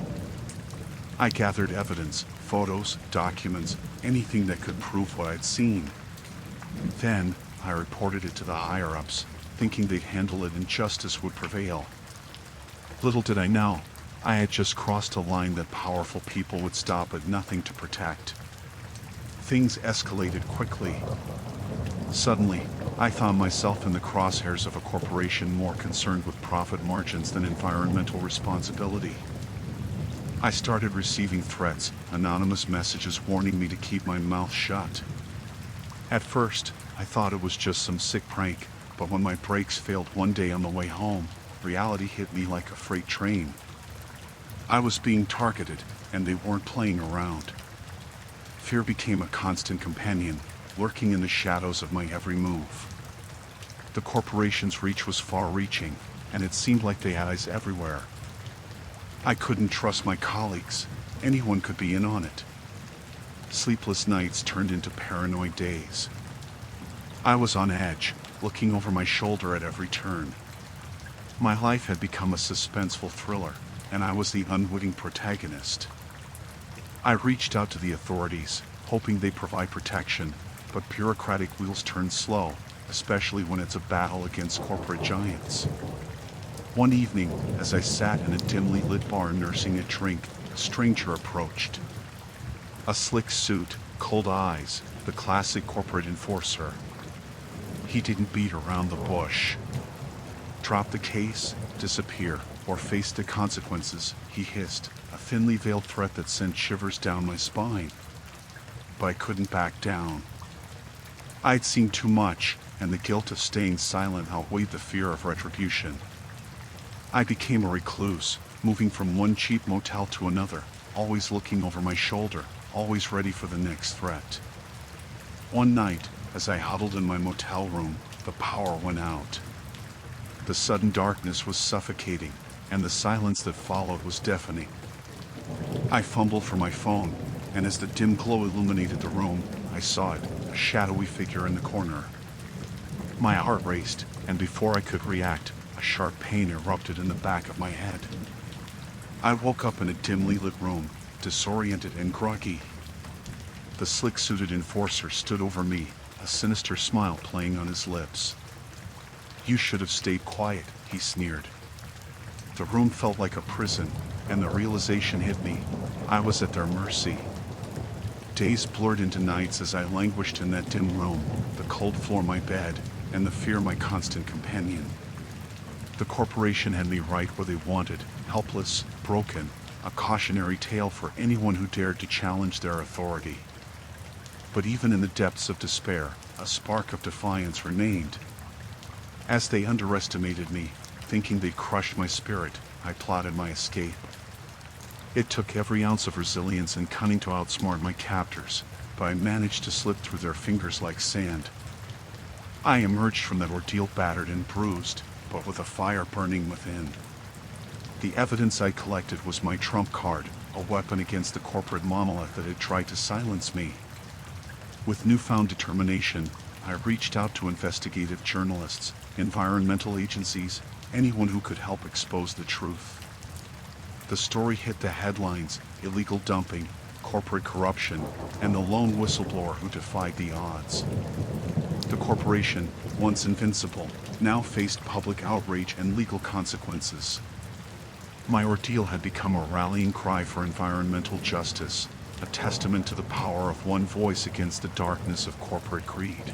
I gathered evidence, photos, documents, anything that could prove what I'd seen. Then, I reported it to the higher-ups, thinking they'd handle it and justice would prevail. Little did I know, I had just crossed a line that powerful people would stop at nothing to protect. Things escalated quickly. Suddenly, I found myself in the crosshairs of a corporation more concerned with profit margins than environmental responsibility. I started receiving threats, anonymous messages warning me to keep my mouth shut. At first, I thought it was just some sick prank, but when my brakes failed one day on the way home, reality hit me like a freight train. I was being targeted, and they weren't playing around. Fear became a constant companion, lurking in the shadows of my every move. The corporation's reach was far-reaching, and it seemed like they had eyes everywhere. I couldn't trust my colleagues. Anyone could be in on it. Sleepless nights turned into paranoid days. I was on edge, looking over my shoulder at every turn. My life had become a suspenseful thriller, and I was the unwitting protagonist. I reached out to the authorities, hoping they'd provide protection, but bureaucratic wheels turn slow, especially when it's a battle against corporate giants. One evening, as I sat in a dimly lit bar nursing a drink, a stranger approached. A slick suit, cold eyes, the classic corporate enforcer. He didn't beat around the bush. Drop the case, disappear, or face the consequences, he hissed, a thinly veiled threat that sent shivers down my spine. But I couldn't back down. I'd seen too much, and the guilt of staying silent outweighed the fear of retribution. I became a recluse, moving from one cheap motel to another, always looking over my shoulder, always ready for the next threat. One night, as I huddled in my motel room, the power went out. The sudden darkness was suffocating, and the silence that followed was deafening. I fumbled for my phone, and as the dim glow illuminated the room, I saw it, a shadowy figure in the corner. My heart raced, and before I could react, a sharp pain erupted in the back of my head. I woke up in a dimly lit room, disoriented and groggy. The slick-suited enforcer stood over me, a sinister smile playing on his lips. "You should have stayed quiet," he sneered. The room felt like a prison, and the realization hit me. I was at their mercy. Days blurred into nights as I languished in that dim room, the cold floor my bed, and the fear my constant companion. The corporation had me right where they wanted, helpless, broken, a cautionary tale for anyone who dared to challenge their authority. But even in the depths of despair, a spark of defiance remained. As they underestimated me, thinking they'd crushed my spirit, I plotted my escape. It took every ounce of resilience and cunning to outsmart my captors, but I managed to slip through their fingers like sand. I emerged from that ordeal battered and bruised, but with a fire burning within. The evidence I collected was my trump card, a weapon against the corporate monolith that had tried to silence me. With newfound determination, I reached out to investigative journalists, environmental agencies, anyone who could help expose the truth. The story hit the headlines: illegal dumping, corporate corruption, and the lone whistleblower who defied the odds. The corporation, once invincible, now faced public outrage and legal consequences. My ordeal had become a rallying cry for environmental justice, a testament to the power of one voice against the darkness of corporate greed.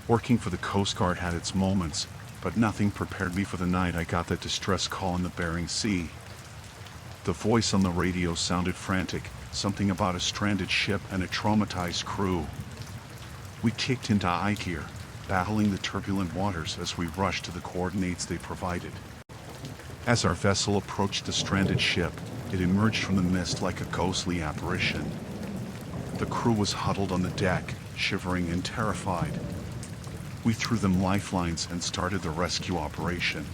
Working for the Coast Guard had its moments, but nothing prepared me for the night I got that distress call in the Bering Sea. The voice on the radio sounded frantic, something about a stranded ship and a traumatized crew. We kicked into high gear, battling the turbulent waters as we rushed to the coordinates they provided. As our vessel approached the stranded ship, it emerged from the mist like a ghostly apparition. The crew was huddled on the deck, shivering and terrified. We threw them lifelines and started the rescue operation.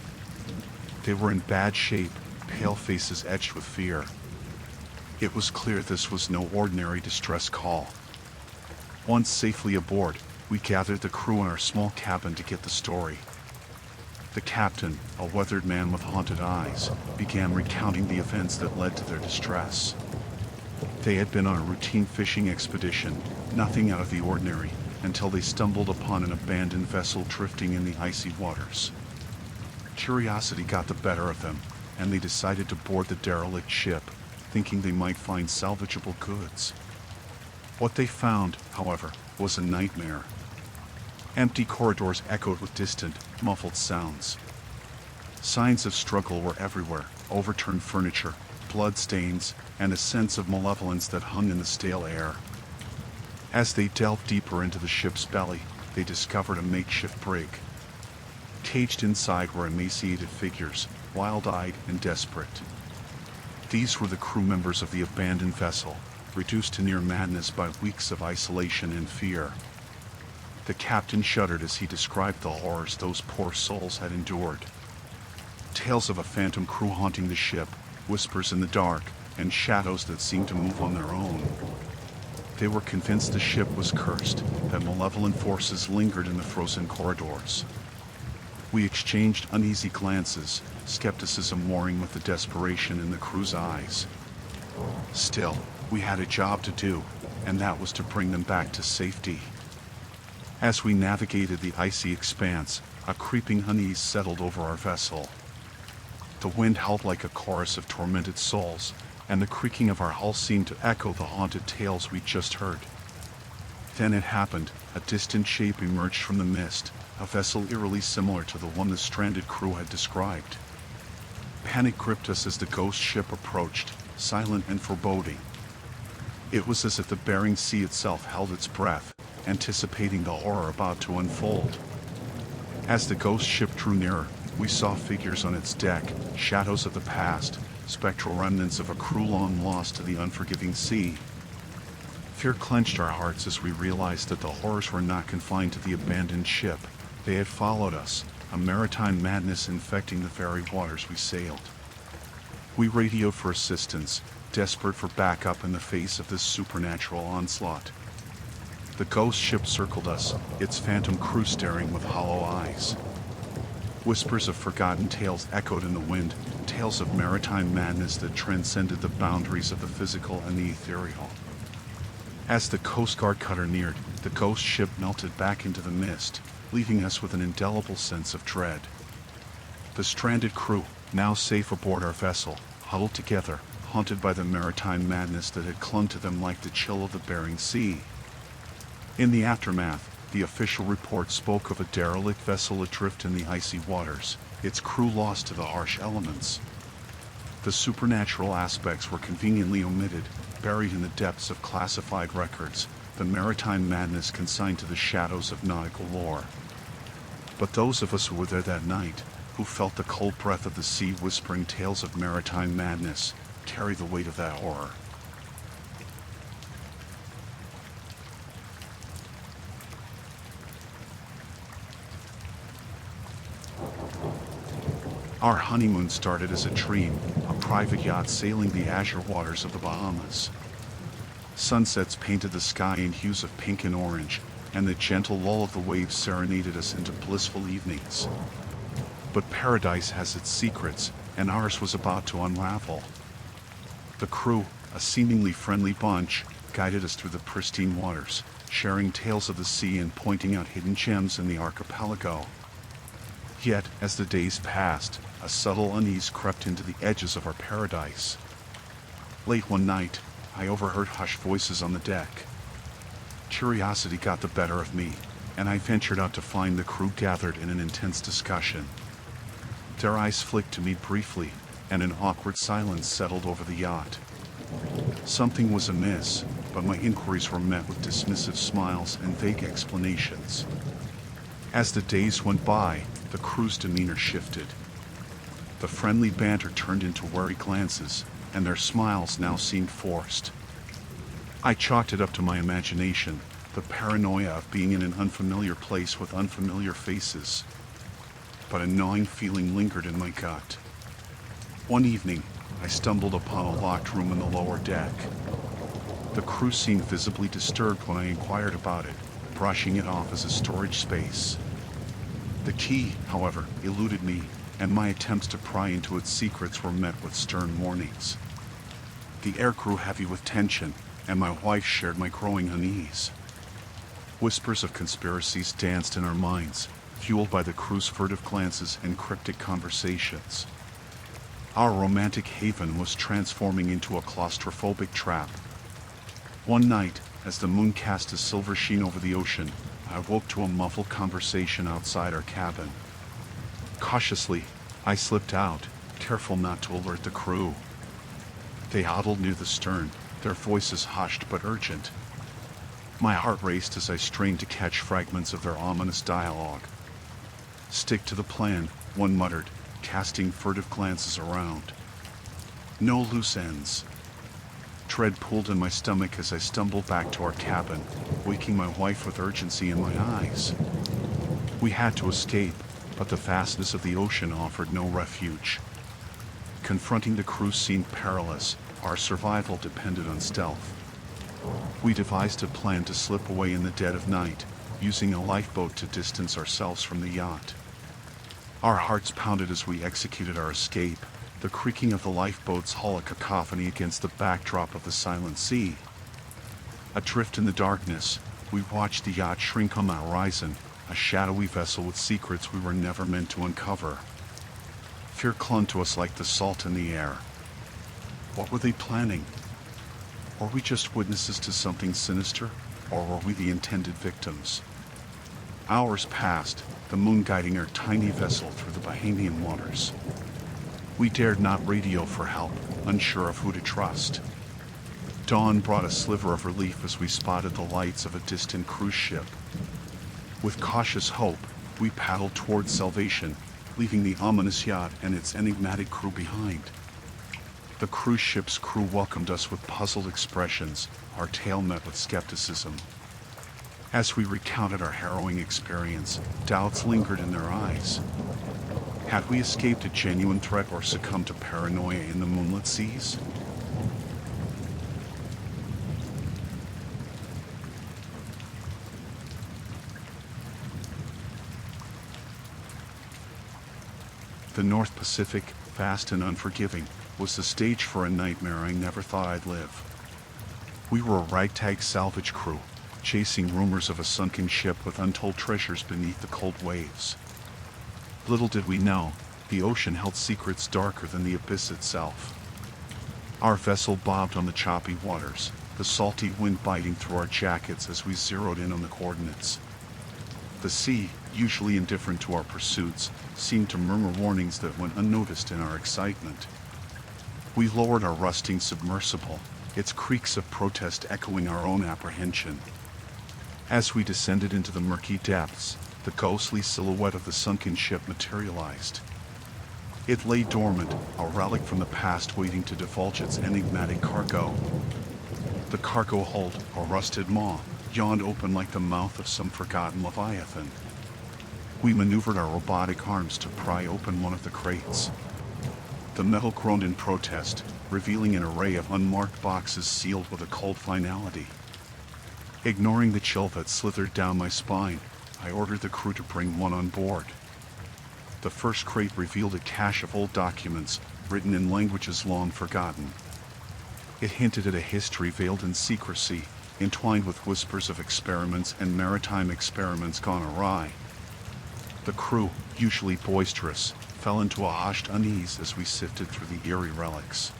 They were in bad shape, pale faces etched with fear. It was clear this was no ordinary distress call. Once safely aboard, we gathered the crew in our small cabin to get the story. The captain, a weathered man with haunted eyes, began recounting the events that led to their distress. They had been on a routine fishing expedition, nothing out of the ordinary, until they stumbled upon an abandoned vessel drifting in the icy waters. Curiosity got the better of them, and they decided to board the derelict ship, thinking they might find salvageable goods. What they found, however, was a nightmare. Empty corridors echoed with distant, muffled sounds. Signs of struggle were everywhere: overturned furniture, blood stains, and a sense of malevolence that hung in the stale air. As they delved deeper into the ship's belly, they discovered a makeshift brig. Caged inside were emaciated figures, wild-eyed and desperate. These were the crew members of the abandoned vessel, reduced to near madness by weeks of isolation and fear. The captain shuddered as he described the horrors those poor souls had endured. Tales of a phantom crew haunting the ship, whispers in the dark, and shadows that seemed to move on their own. They were convinced the ship was cursed, that malevolent forces lingered in the frozen corridors. We exchanged uneasy glances, skepticism warring with the desperation in the crew's eyes. Still, we had a job to do, and that was to bring them back to safety. As we navigated the icy expanse, a creeping unease settled over our vessel. The wind howled like a chorus of tormented souls, and the creaking of our hull seemed to echo the haunted tales we'd just heard. Then it happened. A distant shape emerged from the mist, a vessel eerily similar to the one the stranded crew had described. Panic gripped us as the ghost ship approached, silent and foreboding. It was as if the Bering Sea itself held its breath, anticipating the horror about to unfold. As the ghost ship drew nearer, we saw figures on its deck, shadows of the past, spectral remnants of a crew long lost to the unforgiving sea. Fear clenched our hearts as we realized that the horrors were not confined to the abandoned ship. They had followed us, a maritime madness infecting the very waters we sailed. We radioed for assistance, desperate for backup in the face of this supernatural onslaught. The ghost ship circled us, its phantom crew staring with hollow eyes. Whispers of forgotten tales echoed in the wind, tales of maritime madness that transcended the boundaries of the physical and the ethereal. As the Coast Guard cutter neared, the ghost ship melted back into the mist, leaving us with an indelible sense of dread. The stranded crew, now safe aboard our vessel, huddled together, haunted by the maritime madness that had clung to them like the chill of the Bering Sea. In the aftermath, the official report spoke of a derelict vessel adrift in the icy waters, its crew lost to the harsh elements. The supernatural aspects were conveniently omitted, buried in the depths of classified records, the maritime madness consigned to the shadows of nautical lore. But those of us who were there that night, who felt the cold breath of the sea whispering tales of maritime madness, carry the weight of that horror. Our honeymoon started as a dream, a private yacht sailing the azure waters of the Bahamas. Sunsets painted the sky in hues of pink and orange, and the gentle lull of the waves serenaded us into blissful evenings. But paradise has its secrets, and ours was about to unravel. The crew, a seemingly friendly bunch, guided us through the pristine waters, sharing tales of the sea and pointing out hidden gems in the archipelago. Yet, as the days passed, a subtle unease crept into the edges of our paradise. Late one night, I overheard hushed voices on the deck. Curiosity got the better of me, and I ventured out to find the crew gathered in an intense discussion. Their eyes flicked to me briefly, and an awkward silence settled over the yacht. Something was amiss, but my inquiries were met with dismissive smiles and vague explanations. As the days went by, the crew's demeanor shifted. The friendly banter turned into wary glances, and their smiles now seemed forced. I chalked it up to my imagination, the paranoia of being in an unfamiliar place with unfamiliar faces. But a gnawing feeling lingered in my gut. One evening, I stumbled upon a locked room in the lower deck. The crew seemed visibly disturbed when I inquired about it, brushing it off as a storage space. The key, however, eluded me, and my attempts to pry into its secrets were met with stern warnings. The air grew heavy with tension, and my wife shared my growing unease. Whispers of conspiracies danced in our minds, fueled by the crew's furtive glances and cryptic conversations. Our romantic haven was transforming into a claustrophobic trap. One night, as the moon cast a silver sheen over the ocean, I woke to a muffled conversation outside our cabin. Cautiously, I slipped out, careful not to alert the crew. They huddled near the stern, their voices hushed but urgent. My heart raced as I strained to catch fragments of their ominous dialogue. "Stick to the plan," one muttered, casting furtive glances around. "No loose ends." Dread pulled in my stomach as I stumbled back to our cabin, waking my wife with urgency in my eyes. We had to escape, but the vastness of the ocean offered no refuge. Confronting the crew seemed perilous. Our survival depended on stealth. We devised a plan to slip away in the dead of night, using a lifeboat to distance ourselves from the yacht. Our hearts pounded as we executed our escape, the creaking of the lifeboat's hull a cacophony against the backdrop of the silent sea. Adrift in the darkness, we watched the yacht shrink on the horizon, a shadowy vessel with secrets we were never meant to uncover. Fear clung to us like the salt in the air. What were they planning? Were we just witnesses to something sinister, or were we the intended victims? Hours passed, the moon guiding our tiny vessel through the Bahamian waters. We dared not radio for help, unsure of who to trust. Dawn brought a sliver of relief as we spotted the lights of a distant cruise ship. With cautious hope, we paddled towards salvation, leaving the ominous yacht and its enigmatic crew behind. The cruise ship's crew welcomed us with puzzled expressions, our tale met with skepticism. As we recounted our harrowing experience, doubts lingered in their eyes. Had we escaped a genuine threat or succumbed to paranoia in the moonlit seas? The North Pacific, vast and unforgiving, was the stage for a nightmare I never thought I'd live. We were a ragtag salvage crew, chasing rumors of a sunken ship with untold treasures beneath the cold waves. Little did we know, the ocean held secrets darker than the abyss itself. Our vessel bobbed on the choppy waters, the salty wind biting through our jackets as we zeroed in on the coordinates. The sea, usually indifferent to our pursuits, seemed to murmur warnings that went unnoticed in our excitement. We lowered our rusting submersible, its creaks of protest echoing our own apprehension. As we descended into the murky depths, the ghostly silhouette of the sunken ship materialized. It lay dormant, a relic from the past waiting to divulge its enigmatic cargo. The cargo hold, a rusted maw, yawned open like the mouth of some forgotten leviathan. We maneuvered our robotic arms to pry open one of the crates. The metal groaned in protest, revealing an array of unmarked boxes sealed with a cold finality. Ignoring the chill that slithered down my spine, I ordered the crew to bring one on board. The first crate revealed a cache of old documents, written in languages long forgotten. It hinted at a history veiled in secrecy, entwined with whispers of experiments and maritime experiments gone awry. The crew, usually boisterous, fell into a hushed unease as we sifted through the eerie relics.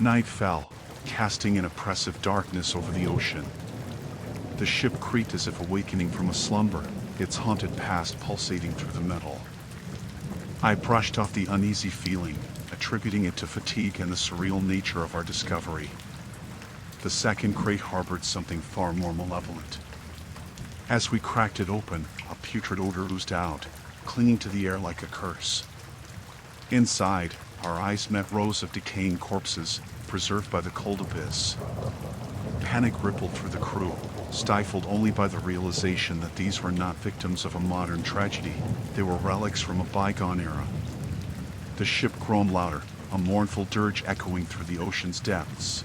Night fell, casting an oppressive darkness over the ocean. The ship creaked as if awakening from a slumber, its haunted past pulsating through the metal. I brushed off the uneasy feeling, attributing it to fatigue and the surreal nature of our discovery. The second crate harbored something far more malevolent. As we cracked it open, a putrid odor oozed out, clinging to the air like a curse. Inside, our eyes met rows of decaying corpses, preserved by the cold abyss. Panic rippled through the crew, stifled only by the realization that these were not victims of a modern tragedy, they were relics from a bygone era. The ship groaned louder, a mournful dirge echoing through the ocean's depths.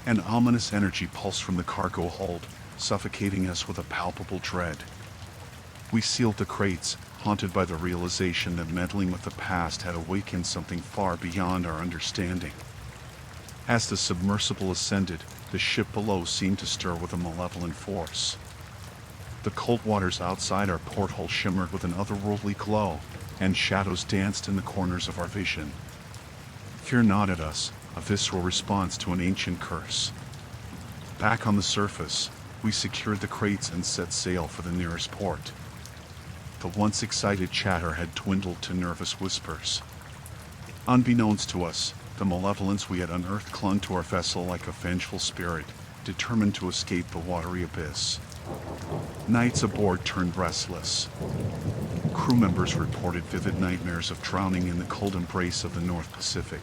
An ominous energy pulsed from the cargo hold, suffocating us with a palpable dread. We sealed the crates, haunted by the realization that meddling with the past had awakened something far beyond our understanding. As the submersible ascended, the ship below seemed to stir with a malevolent force. The cold waters outside our porthole shimmered with an otherworldly glow, and shadows danced in the corners of our vision. Fear gnawed at us, a visceral response to an ancient curse. Back on the surface, we secured the crates and set sail for the nearest port. The once excited chatter had dwindled to nervous whispers. Unbeknownst to us, the malevolence we had unearthed clung to our vessel like a vengeful spirit, determined to escape the watery abyss. Nights aboard turned restless. Crew members reported vivid nightmares of drowning in the cold embrace of the North Pacific.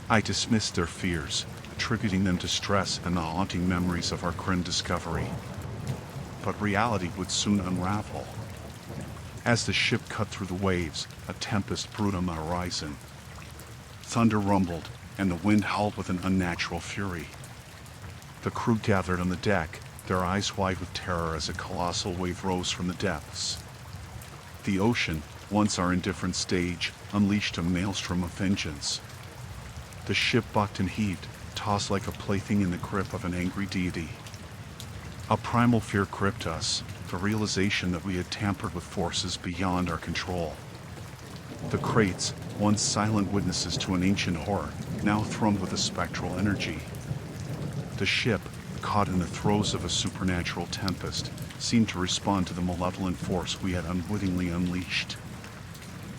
I dismissed their fears, attributing them to stress and the haunting memories of our grim discovery. But reality would soon unravel. As the ship cut through the waves, a tempest brewed on the horizon. Thunder rumbled, and the wind howled with an unnatural fury. The crew gathered on the deck, their eyes wide with terror as a colossal wave rose from the depths. The ocean, once our indifferent stage, unleashed a maelstrom of vengeance. The ship bucked and heaved, tossed like a plaything in the grip of an angry deity. A primal fear gripped us, the realization that we had tampered with forces beyond our control. The crates, once silent witnesses to an ancient horror, now thrummed with a spectral energy. The ship, caught in the throes of a supernatural tempest, seemed to respond to the malevolent force we had unwittingly unleashed.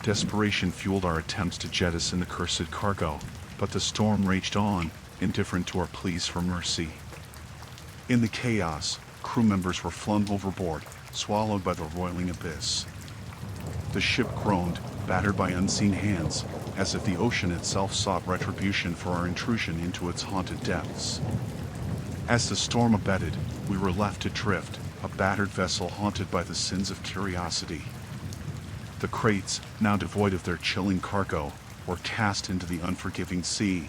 Desperation fueled our attempts to jettison the cursed cargo, but the storm raged on, indifferent to our pleas for mercy. In the chaos, crew members were flung overboard, swallowed by the roiling abyss. The ship groaned, battered by unseen hands, as if the ocean itself sought retribution for our intrusion into its haunted depths. As the storm abated, we were left to drift, a battered vessel haunted by the sins of curiosity. The crates, now devoid of their chilling cargo, were cast into the unforgiving sea.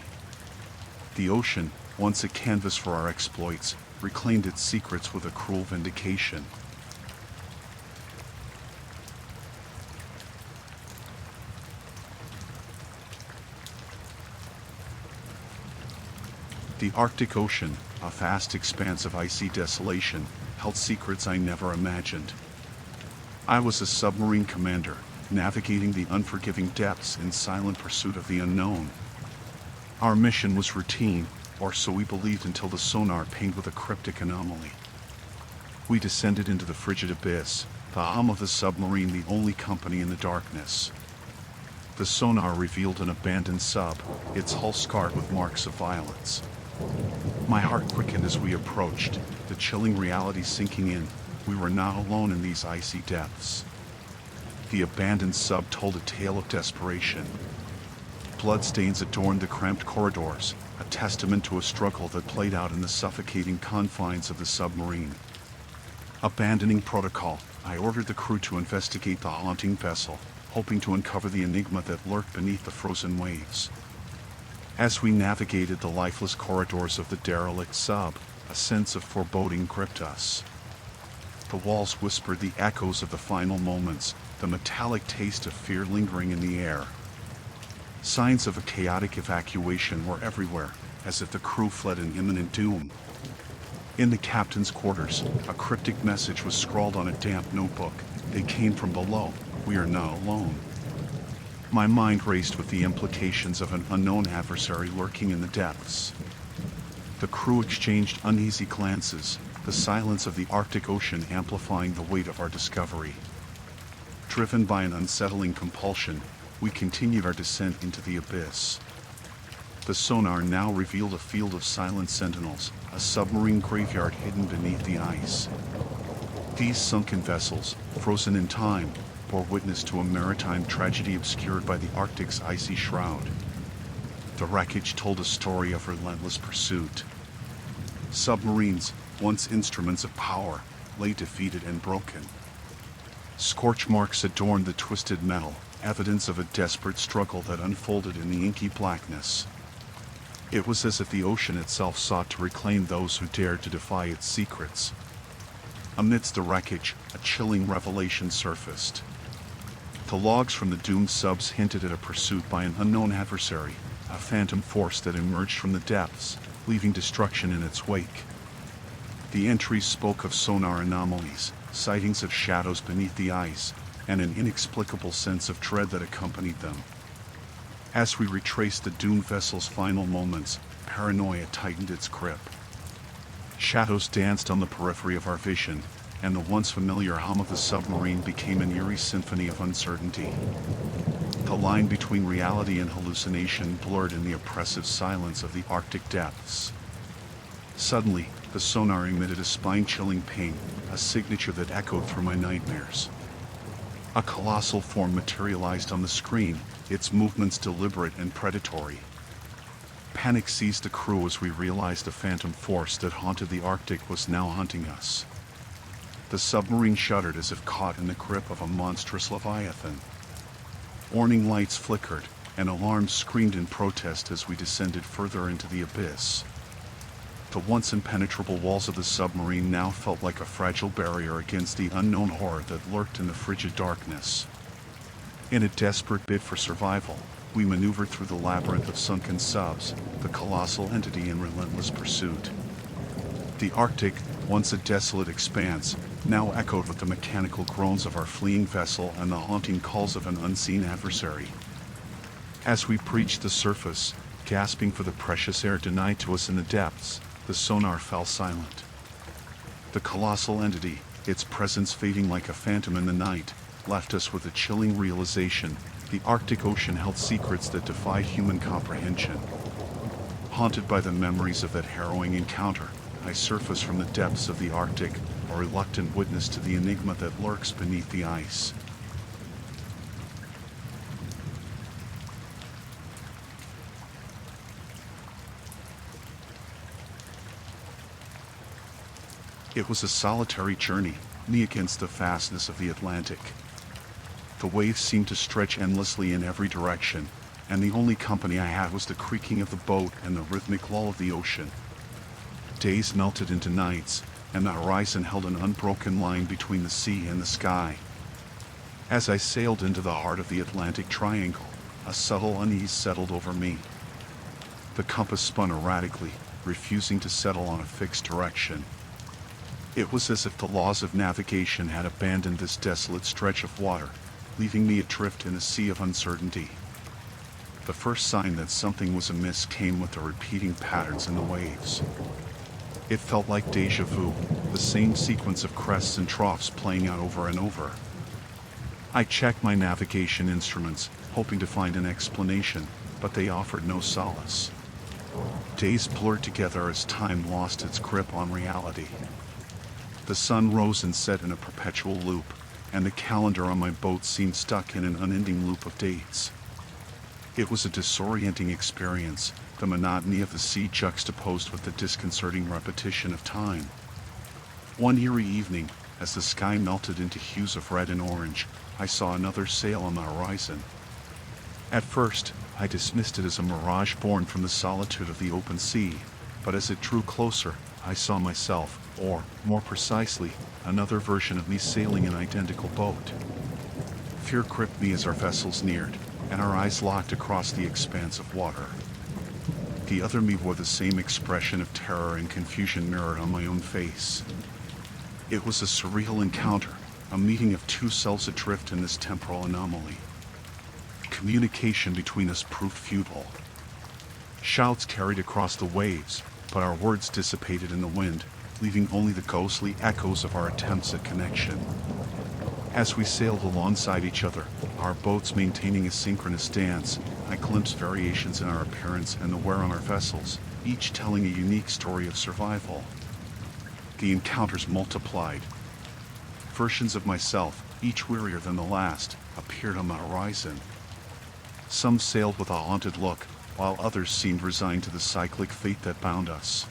The ocean, once a canvas for our exploits, reclaimed its secrets with a cruel vindication. The Arctic Ocean, a vast expanse of icy desolation, held secrets I never imagined. I was a submarine commander, navigating the unforgiving depths in silent pursuit of the unknown. Our mission was routine, or so we believed until the sonar pinged with a cryptic anomaly. We descended into the frigid abyss, the hum of the submarine the only company in the darkness. The sonar revealed an abandoned sub, its hull scarred with marks of violence. My heart quickened as we approached, the chilling reality sinking in. We were not alone in these icy depths. The abandoned sub told a tale of desperation. Bloodstains adorned the cramped corridors, a testament to a struggle that played out in the suffocating confines of the submarine. Abandoning protocol, I ordered the crew to investigate the haunting vessel, hoping to uncover the enigma that lurked beneath the frozen waves. As we navigated the lifeless corridors of the derelict sub, a sense of foreboding gripped us. The walls whispered the echoes of the final moments, the metallic taste of fear lingering in the air. Signs of a chaotic evacuation were everywhere, as if the crew fled in imminent doom. In the captain's quarters, a cryptic message was scrawled on a damp notebook. "They came from below. We are not alone." My mind raced with the implications of an unknown adversary lurking in the depths. The crew exchanged uneasy glances, the silence of the Arctic Ocean amplifying the weight of our discovery. Driven by an unsettling compulsion, we continued our descent into the abyss. The sonar now revealed a field of silent sentinels, a submarine graveyard hidden beneath the ice. These sunken vessels, frozen in time, bore witness to a maritime tragedy obscured by the Arctic's icy shroud. The wreckage told a story of relentless pursuit. Submarines, once instruments of power, lay defeated and broken. Scorch marks adorned the twisted metal, evidence of a desperate struggle that unfolded in the inky blackness. It was as if the ocean itself sought to reclaim those who dared to defy its secrets. Amidst the wreckage, a chilling revelation surfaced. The logs from the doomed subs hinted at a pursuit by an unknown adversary, a phantom force that emerged from the depths, leaving destruction in its wake. The entries spoke of sonar anomalies, sightings of shadows beneath the ice, and an inexplicable sense of dread that accompanied them. As we retraced the doomed vessel's final moments, paranoia tightened its grip. Shadows danced on the periphery of our vision, and the once familiar hum of the submarine became an eerie symphony of uncertainty. The line between reality and hallucination blurred in the oppressive silence of the Arctic depths. Suddenly, the sonar emitted a spine-chilling ping, a signature that echoed through my nightmares. A colossal form materialized on the screen, its movements deliberate and predatory. Panic seized the crew as we realized the phantom force that haunted the Arctic was now hunting us. The submarine shuddered as if caught in the grip of a monstrous leviathan. Warning lights flickered, and alarms screamed in protest as we descended further into the abyss. The once impenetrable walls of the submarine now felt like a fragile barrier against the unknown horror that lurked in the frigid darkness. In a desperate bid for survival, We maneuvered through the labyrinth of sunken subs, the colossal entity in relentless pursuit. The Arctic, once a desolate expanse, now echoed with the mechanical groans of our fleeing vessel and the haunting calls of an unseen adversary. As we breached the surface, gasping for the precious air denied to us in the depths, the sonar fell silent. The colossal entity, its presence fading like a phantom in the night, left us with a chilling realization: the Arctic Ocean held secrets that defied human comprehension. Haunted by the memories of that harrowing encounter, I surface from the depths of the Arctic, a reluctant witness to the enigma that lurks beneath the ice. It was a solitary journey, me against the vastness of the Atlantic. The waves seemed to stretch endlessly in every direction, and the only company I had was the creaking of the boat and the rhythmic lull of the ocean. Days melted into nights, and the horizon held an unbroken line between the sea and the sky. As I sailed into the heart of the Atlantic Triangle, a subtle unease settled over me. The compass spun erratically, refusing to settle on a fixed direction. It was as if the laws of navigation had abandoned this desolate stretch of water, leaving me adrift in a sea of uncertainty. The first sign that something was amiss came with the repeating patterns in the waves. It felt like déjà vu, the same sequence of crests and troughs playing out over and over. I checked my navigation instruments, hoping to find an explanation, but they offered no solace. Days blurred together as time lost its grip on reality. The sun rose and set in a perpetual loop, and the calendar on my boat seemed stuck in an unending loop of dates. It was a disorienting experience, the monotony of the sea juxtaposed with the disconcerting repetition of time. One eerie evening, as the sky melted into hues of red and orange, I saw another sail on the horizon. At first, I dismissed it as a mirage born from the solitude of the open sea, but as it drew closer, I saw myself, or, more precisely, another version of me sailing an identical boat. Fear gripped me as our vessels neared, and our eyes locked across the expanse of water. The other me wore the same expression of terror and confusion mirrored on my own face. It was a surreal encounter, a meeting of two selves adrift in this temporal anomaly. Communication between us proved futile. Shouts carried across the waves, but our words dissipated in the wind, leaving only the ghostly echoes of our attempts at connection. As we sailed alongside each other, our boats maintaining a synchronous dance, I glimpsed variations in our appearance and the wear on our vessels, each telling a unique story of survival. The encounters multiplied. Versions of myself, each wearier than the last, appeared on the horizon. Some sailed with a haunted look, while others seemed resigned to the cyclic fate that bound us.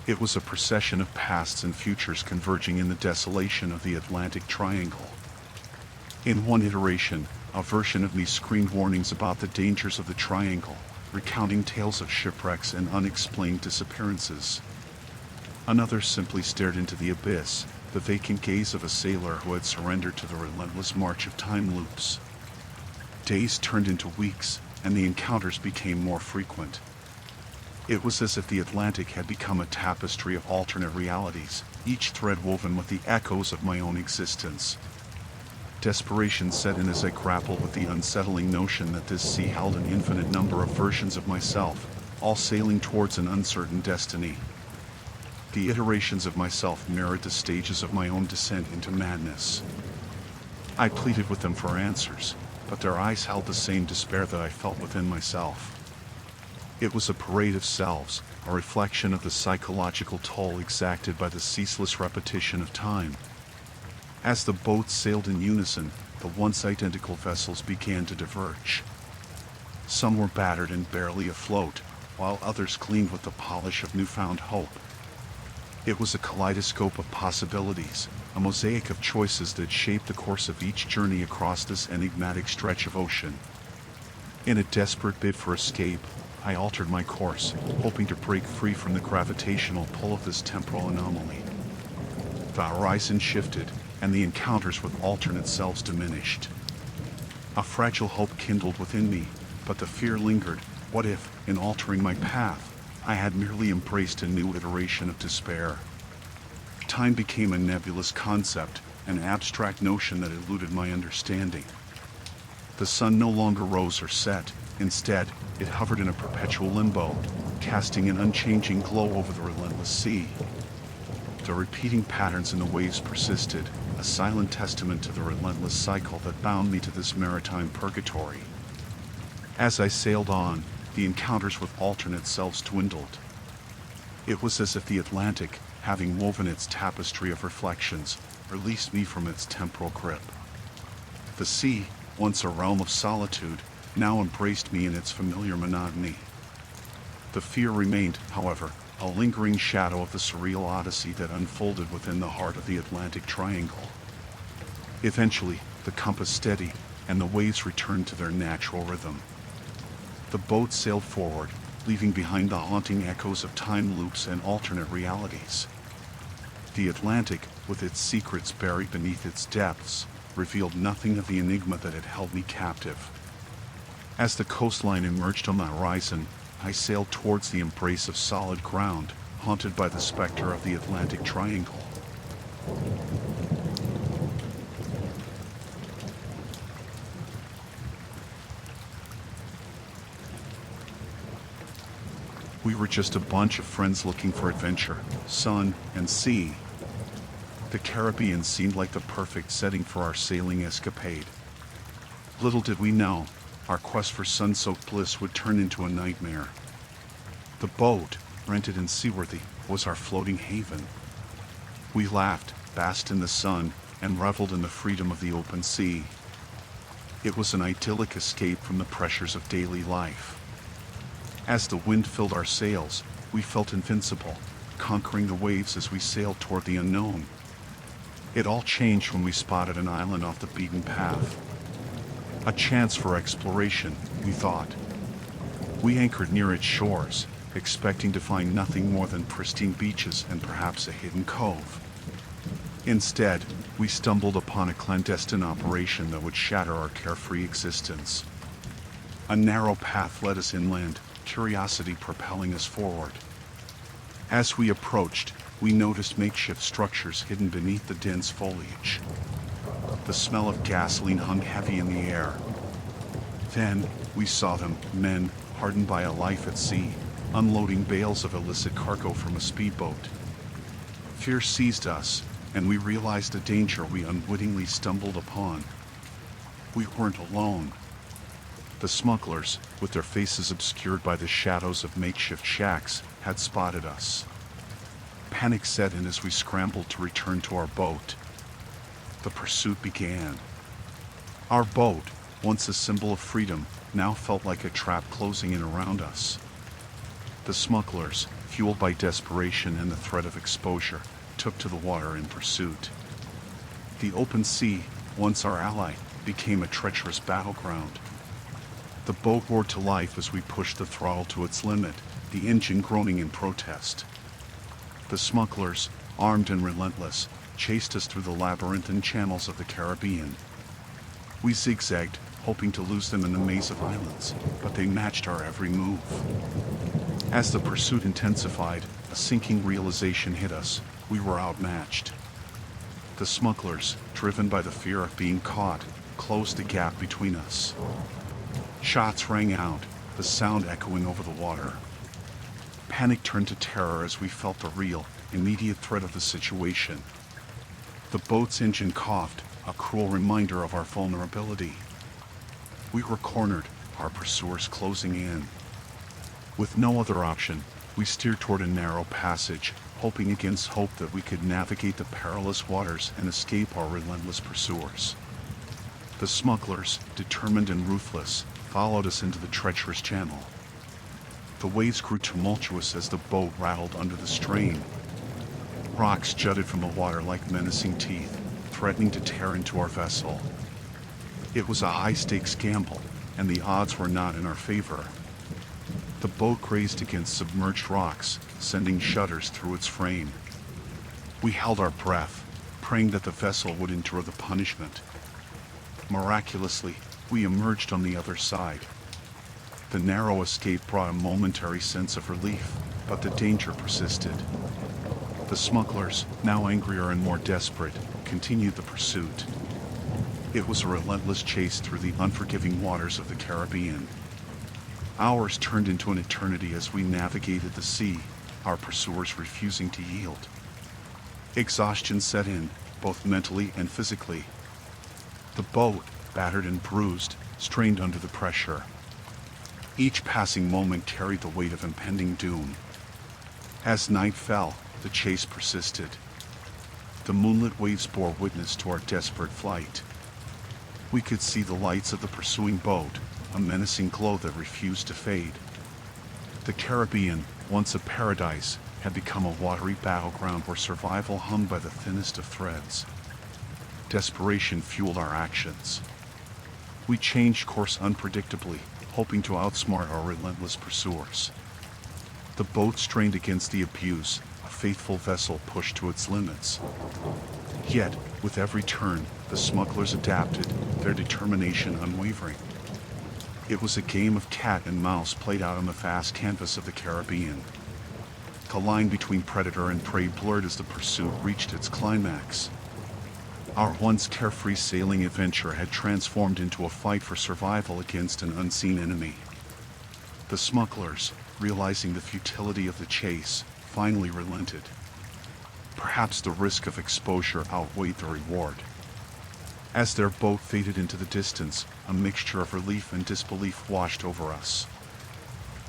It was a procession of pasts and futures converging in the desolation of the Atlantic Triangle. In one iteration, a version of me screamed warnings about the dangers of the triangle, recounting tales of shipwrecks and unexplained disappearances. Another simply stared into the abyss, the vacant gaze of a sailor who had surrendered to the relentless march of time loops. Days turned into weeks, and the encounters became more frequent. It was as if the Atlantic had become a tapestry of alternate realities, each thread woven with the echoes of my own existence. Desperation set in as I grappled with the unsettling notion that this sea held an infinite number of versions of myself, all sailing towards an uncertain destiny. The iterations of myself mirrored the stages of my own descent into madness. I pleaded with them for answers, but their eyes held the same despair that I felt within myself. It was a parade of selves, a reflection of the psychological toll exacted by the ceaseless repetition of time. As the boats sailed in unison, the once identical vessels began to diverge. Some were battered and barely afloat, while others gleamed with the polish of newfound hope. It was a kaleidoscope of possibilities, a mosaic of choices that shaped the course of each journey across this enigmatic stretch of ocean. In a desperate bid for escape, I altered my course, hoping to break free from the gravitational pull of this temporal anomaly. The horizon shifted, and the encounters with alternate selves diminished. A fragile hope kindled within me, But the fear lingered. What if, in altering my path, I had merely embraced a new iteration of despair? Time became a nebulous concept, an abstract notion that eluded my understanding. The sun no longer rose or set. Instead, it hovered in a perpetual limbo, casting an unchanging glow over the relentless sea. The repeating patterns in the waves persisted, a silent testament to the relentless cycle that bound me to this maritime purgatory. As I sailed on, the encounters with alternate selves dwindled. It was as if the Atlantic, having woven its tapestry of reflections, released me from its temporal grip. The sea, once a realm of solitude, now embraced me in its familiar monotony. The fear remained, however, a lingering shadow of the surreal odyssey that unfolded within the heart of the Atlantic Triangle. Eventually, the compass steadied, and the waves returned to their natural rhythm. The boat sailed forward, leaving behind the haunting echoes of time loops and alternate realities. The Atlantic, with its secrets buried beneath its depths, revealed nothing of the enigma that had held me captive. As the coastline emerged on the horizon, I sailed towards the embrace of solid ground, haunted by the specter of the Atlantic Triangle. We were just a bunch of friends looking for adventure, sun, and sea. The Caribbean seemed like the perfect setting for our sailing escapade. Little did we know, our quest for sun-soaked bliss would turn into a nightmare. The boat, rented in Seaworthy, was our floating haven. We laughed, basked in the sun, and reveled in the freedom of the open sea. It was an idyllic escape from the pressures of daily life. As the wind filled our sails, we felt invincible, conquering the waves as we sailed toward the unknown. It all changed when we spotted an island off the beaten path. A chance for exploration, we thought. We anchored near its shores, expecting to find nothing more than pristine beaches and perhaps a hidden cove. Instead, we stumbled upon a clandestine operation that would shatter our carefree existence. A narrow path led us inland, curiosity propelling us forward. As we approached, we noticed makeshift structures hidden beneath the dense foliage. The smell of gasoline hung heavy in the air. Then, we saw them, men hardened by a life at sea, unloading bales of illicit cargo from a speedboat. Fear seized us, and we realized the danger we unwittingly stumbled upon. We weren't alone. The smugglers, with their faces obscured by the shadows of makeshift shacks, had spotted us. Panic set in as we scrambled to return to our boat. The pursuit began. Our boat, once a symbol of freedom, now felt like a trap closing in around us. The smugglers, fueled by desperation and the threat of exposure, took to the water in pursuit. The open sea, once our ally, became a treacherous battleground. The boat roared to life as we pushed the throttle to its limit, the engine groaning in protest. The smugglers, armed and relentless, chased us through the labyrinthine channels of the Caribbean. We zigzagged, hoping to lose them in the maze of islands, but they matched our every move. As the pursuit intensified, a sinking realization hit us: we were outmatched. The smugglers, driven by the fear of being caught, closed the gap between us. Shots rang out, the sound echoing over the water. Panic turned to terror as we felt the real, immediate threat of the situation. The boat's engine coughed, a cruel reminder of our vulnerability. We were cornered, our pursuers closing in. With no other option, we steered toward a narrow passage, hoping against hope that we could navigate the perilous waters and escape our relentless pursuers. The smugglers, determined and ruthless, followed us into the treacherous channel. The waves grew tumultuous as the boat rattled under the strain. Rocks jutted from the water like menacing teeth, threatening to tear into our vessel. It was a high-stakes gamble, and the odds were not in our favor. The boat grazed against submerged rocks, sending shudders through its frame. We held our breath, praying that the vessel would endure the punishment. Miraculously, we emerged on the other side. The narrow escape brought a momentary sense of relief, but the danger persisted. The smugglers, now angrier and more desperate, continued the pursuit. It was a relentless chase through the unforgiving waters of the Caribbean. Hours turned into an eternity as we navigated the sea, our pursuers refusing to yield. Exhaustion set in, both mentally and physically. The boat, battered and bruised, strained under the pressure. Each passing moment carried the weight of impending doom. As night fell, the chase persisted. The moonlit waves bore witness to our desperate flight. We could see the lights of the pursuing boat, a menacing glow that refused to fade. The Caribbean, once a paradise, had become a watery battleground where survival hung by the thinnest of threads. Desperation fueled our actions. We changed course unpredictably, hoping to outsmart our relentless pursuers. The boat strained against the abuse, a faithful vessel pushed to its limits. Yet, with every turn, the smugglers adapted, their determination unwavering. It was a game of cat and mouse played out on the vast canvas of the Caribbean. The line between predator and prey blurred as the pursuit reached its climax. Our once carefree sailing adventure had transformed into a fight for survival against an unseen enemy. The smugglers, realizing the futility of the chase, finally relented. Perhaps the risk of exposure outweighed the reward. As their boat faded into the distance, a mixture of relief and disbelief washed over us.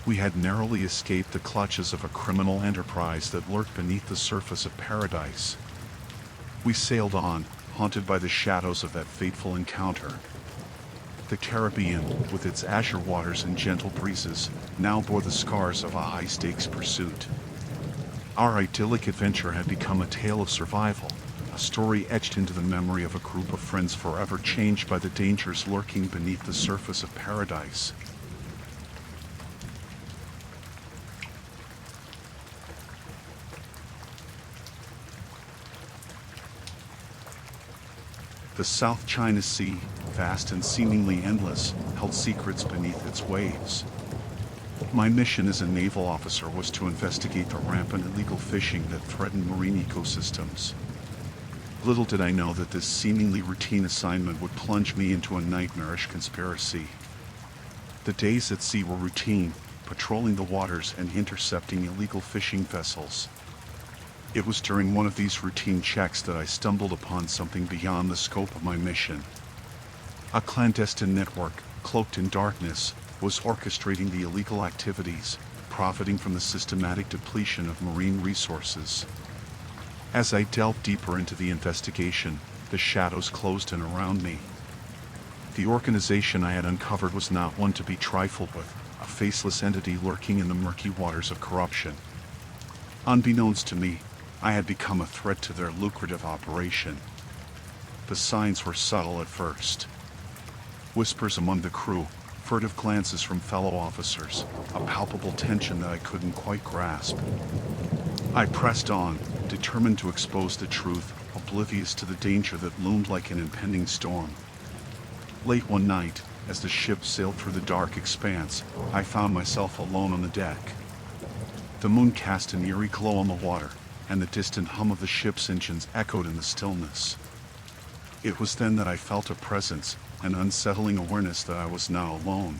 We had narrowly escaped the clutches of a criminal enterprise that lurked beneath the surface of paradise. We sailed on, haunted by the shadows of that fateful encounter. The Caribbean, with its azure waters and gentle breezes, now bore the scars of a high-stakes pursuit. Our idyllic adventure had become a tale of survival, a story etched into the memory of a group of friends forever changed by the dangers lurking beneath the surface of paradise. The South China Sea, vast and seemingly endless, held secrets beneath its waves. My mission as a naval officer was to investigate the rampant illegal fishing that threatened marine ecosystems. Little did I know that this seemingly routine assignment would plunge me into a nightmarish conspiracy. The days at sea were routine, patrolling the waters and intercepting illegal fishing vessels. It was during one of these routine checks that I stumbled upon something beyond the scope of my mission. A clandestine network, cloaked in darkness, was orchestrating the illegal activities, profiting from the systematic depletion of marine resources. As I delved deeper into the investigation, the shadows closed in around me. The organization I had uncovered was not one to be trifled with, a faceless entity lurking in the murky waters of corruption. Unbeknownst to me, I had become a threat to their lucrative operation. The signs were subtle at first. Whispers among the crew, furtive glances from fellow officers, a palpable tension that I couldn't quite grasp. I pressed on, determined to expose the truth, oblivious to the danger that loomed like an impending storm. Late one night, as the ship sailed through the dark expanse, I found myself alone on the deck. The moon cast an eerie glow on the water, and the distant hum of the ship's engines echoed in the stillness. It was then that I felt a presence, an unsettling awareness that I was not alone.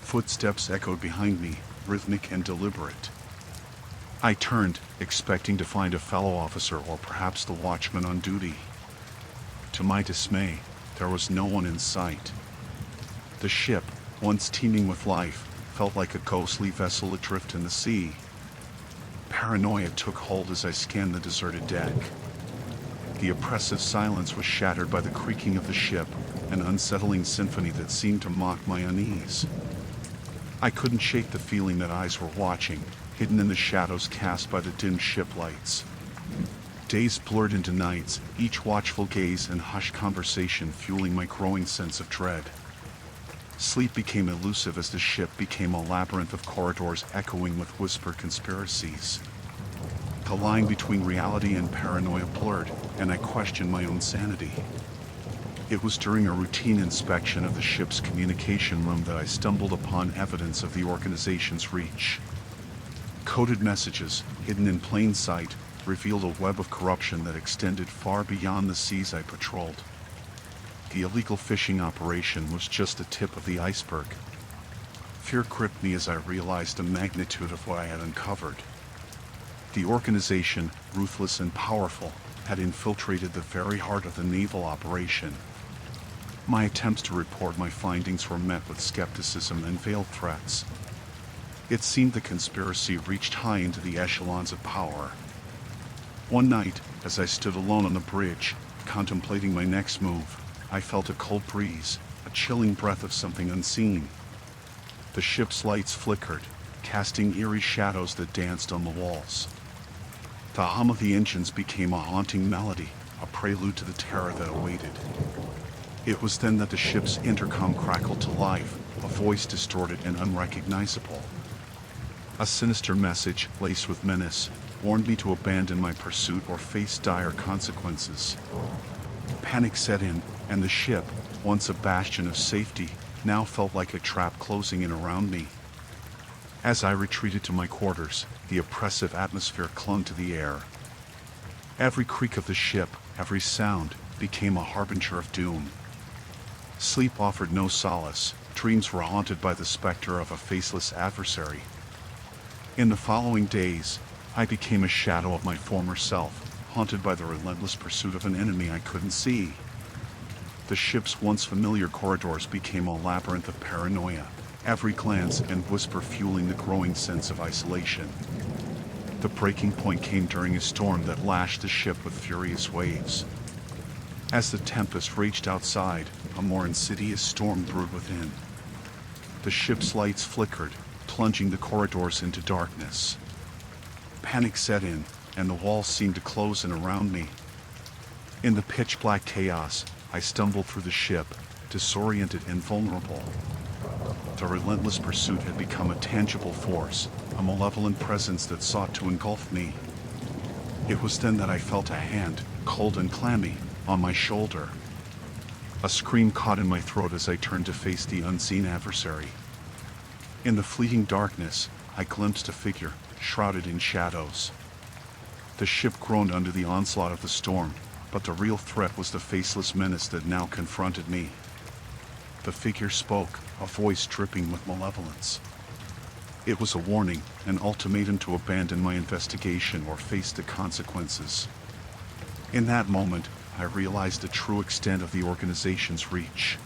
Footsteps echoed behind me, rhythmic and deliberate. I turned, expecting to find a fellow officer or perhaps the watchman on duty. To my dismay, there was no one in sight. The ship, once teeming with life, felt like a ghostly vessel adrift in the sea. Paranoia took hold as I scanned the deserted deck. The oppressive silence was shattered by the creaking of the ship, an unsettling symphony that seemed to mock my unease. I couldn't shake the feeling that eyes were watching, hidden in the shadows cast by the dim ship lights. Days blurred into nights, each watchful gaze and hushed conversation fueling my growing sense of dread. Sleep became elusive as the ship became a labyrinth of corridors echoing with whispered conspiracies. The line between reality and paranoia blurred, and I questioned my own sanity. It was during a routine inspection of the ship's communication room that I stumbled upon evidence of the organization's reach. Coded messages, hidden in plain sight, revealed a web of corruption that extended far beyond the seas I patrolled. The illegal fishing operation was just the tip of the iceberg. Fear gripped me as I realized the magnitude of what I had uncovered. The organization, ruthless and powerful, had infiltrated the very heart of the naval operation. My attempts to report my findings were met with skepticism and veiled threats. It seemed the conspiracy reached high into the echelons of power. One night, as I stood alone on the bridge, contemplating my next move, I felt a cold breeze, a chilling breath of something unseen. The ship's lights flickered, casting eerie shadows that danced on the walls. The hum of the engines became a haunting melody, a prelude to the terror that awaited. It was then that the ship's intercom crackled to life, a voice distorted and unrecognizable. A sinister message, laced with menace, warned me to abandon my pursuit or face dire consequences. Panic set in, and the ship, once a bastion of safety, now felt like a trap closing in around me. As I retreated to my quarters, the oppressive atmosphere clung to the air. Every creak of the ship, every sound, became a harbinger of doom. Sleep offered no solace. Dreams were haunted by the specter of a faceless adversary. In the following days, I became a shadow of my former self, haunted by the relentless pursuit of an enemy I couldn't see. The ship's once familiar corridors became a labyrinth of paranoia, every glance and whisper fueling the growing sense of isolation. The breaking point came during a storm that lashed the ship with furious waves. As the tempest raged outside, a more insidious storm brewed within. The ship's lights flickered, plunging the corridors into darkness. Panic set in, and the walls seemed to close in around me. In the pitch-black chaos, I stumbled through the ship, disoriented and vulnerable. The relentless pursuit had become a tangible force, a malevolent presence that sought to engulf me. It was then that I felt a hand, cold and clammy, on my shoulder. A scream caught in my throat as I turned to face the unseen adversary. In the fleeting darkness, I glimpsed a figure, shrouded in shadows. The ship groaned under the onslaught of the storm, but the real threat was the faceless menace that now confronted me. The figure spoke, a voice dripping with malevolence. It was a warning, an ultimatum to abandon my investigation or face the consequences. In that moment, I realized the true extent of the organization's reach.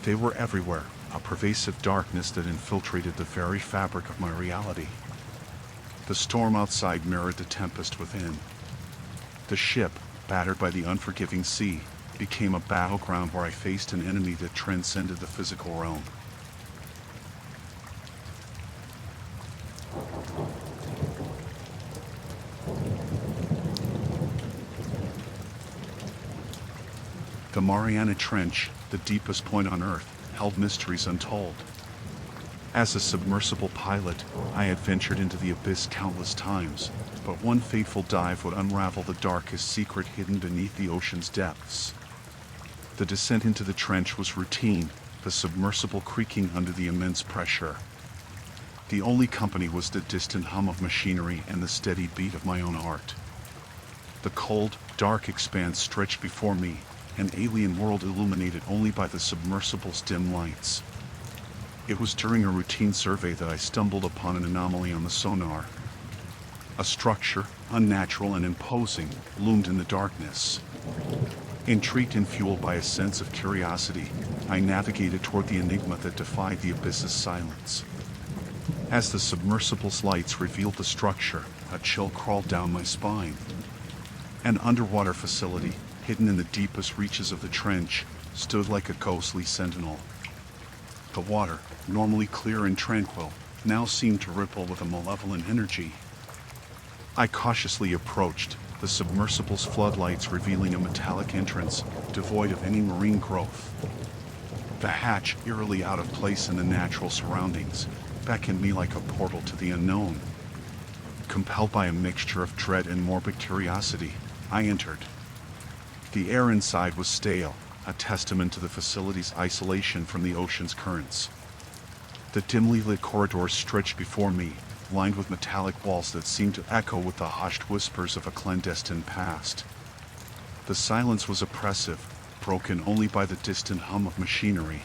They were everywhere, a pervasive darkness that infiltrated the very fabric of my reality. The storm outside mirrored the tempest within. The ship, battered by the unforgiving sea, became a battleground where I faced an enemy that transcended the physical realm. The Mariana Trench, the deepest point on Earth, held mysteries untold. As a submersible pilot, I had ventured into the abyss countless times, but one fateful dive would unravel the darkest secret hidden beneath the ocean's depths. The descent into the trench was routine, the submersible creaking under the immense pressure. The only company was the distant hum of machinery and the steady beat of my own heart. The cold, dark expanse stretched before me, an alien world illuminated only by the submersible's dim lights. It was during a routine survey that I stumbled upon an anomaly on the sonar. A structure, unnatural and imposing, loomed in the darkness. Intrigued and fueled by a sense of curiosity, I navigated toward the enigma that defied the abyss's silence. As the submersible's lights revealed the structure, a chill crawled down my spine. An underwater facility, hidden in the deepest reaches of the trench, stood like a ghostly sentinel. The water, normally clear and tranquil, now seemed to ripple with a malevolent energy. I cautiously approached, the submersible's floodlights revealing a metallic entrance, devoid of any marine growth. The hatch, eerily out of place in the natural surroundings, beckoned me like a portal to the unknown. Compelled by a mixture of dread and morbid curiosity, I entered. The air inside was stale, a testament to the facility's isolation from the ocean's currents. The dimly lit corridors stretched before me, lined with metallic walls that seemed to echo with the hushed whispers of a clandestine past. The silence was oppressive, broken only by the distant hum of machinery.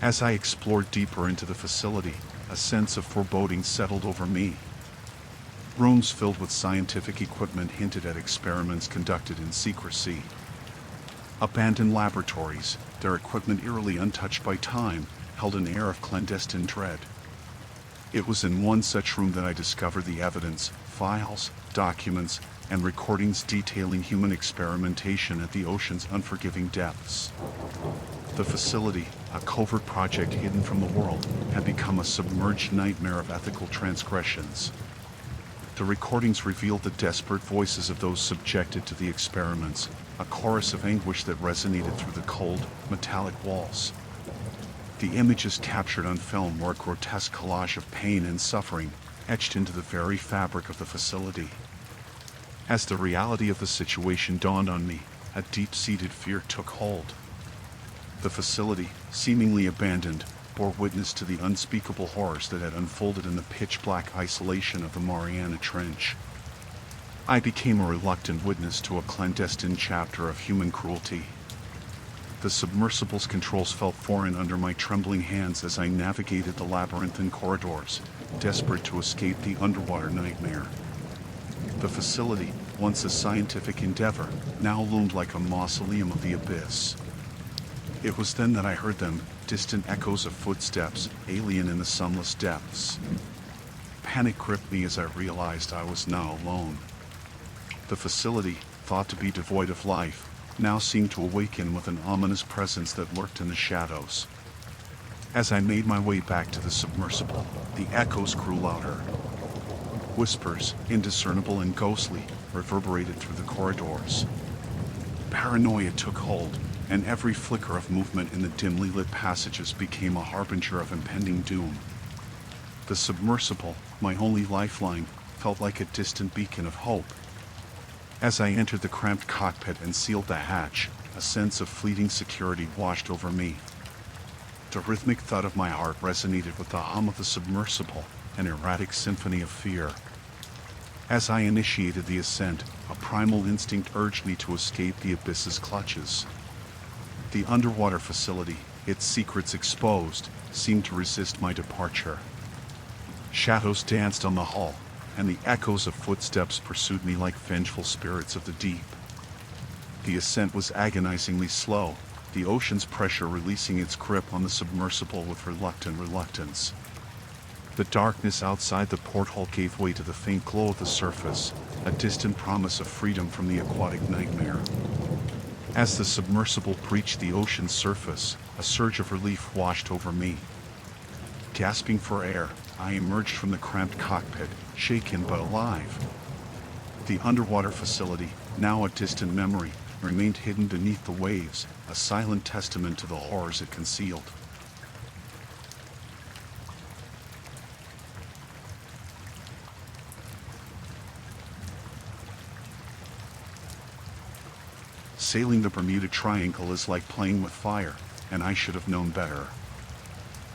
As I explored deeper into the facility, a sense of foreboding settled over me. Rooms filled with scientific equipment hinted at experiments conducted in secrecy. Abandoned laboratories, their equipment eerily untouched by time, held an air of clandestine dread. It was in one such room that I discovered the evidence, files, documents, and recordings detailing human experimentation at the ocean's unforgiving depths. The facility, a covert project hidden from the world, had become a submerged nightmare of ethical transgressions. The recordings revealed the desperate voices of those subjected to the experiments, a chorus of anguish that resonated through the cold, metallic walls. The images captured on film were a grotesque collage of pain and suffering, etched into the very fabric of the facility. As the reality of the situation dawned on me, a deep-seated fear took hold. The facility, seemingly abandoned, bore witness to the unspeakable horrors that had unfolded in the pitch-black isolation of the Mariana Trench. I became a reluctant witness to a clandestine chapter of human cruelty. The submersible's controls felt foreign under my trembling hands as I navigated the labyrinthine corridors, desperate to escape the underwater nightmare. The facility, once a scientific endeavor, now loomed like a mausoleum of the abyss. It was then that I heard them, distant echoes of footsteps, alien in the sunless depths. Panic gripped me as I realized I was now alone. The facility, thought to be devoid of life, now seemed to awaken with an ominous presence that lurked in the shadows. As I made my way back to the submersible, the echoes grew louder. Whispers, indiscernible and ghostly, reverberated through the corridors. Paranoia took hold, and every flicker of movement in the dimly lit passages became a harbinger of impending doom. The submersible, my only lifeline, felt like a distant beacon of hope. As I entered the cramped cockpit and sealed the hatch, a sense of fleeting security washed over me. The rhythmic thud of my heart resonated with the hum of the submersible, an erratic symphony of fear. As I initiated the ascent, a primal instinct urged me to escape the abyss's clutches. The underwater facility, its secrets exposed, seemed to resist my departure. Shadows danced on the hull, and the echoes of footsteps pursued me like vengeful spirits of the deep. The ascent was agonizingly slow, the ocean's pressure releasing its grip on the submersible with reluctant reluctance. The darkness outside the porthole gave way to the faint glow of the surface, a distant promise of freedom from the aquatic nightmare. As the submersible breached the ocean's surface, a surge of relief washed over me. Gasping for air, I emerged from the cramped cockpit, shaken but alive. The underwater facility, now a distant memory, remained hidden beneath the waves, a silent testament to the horrors it concealed. Sailing the Bermuda Triangle is like playing with fire, and I should have known better.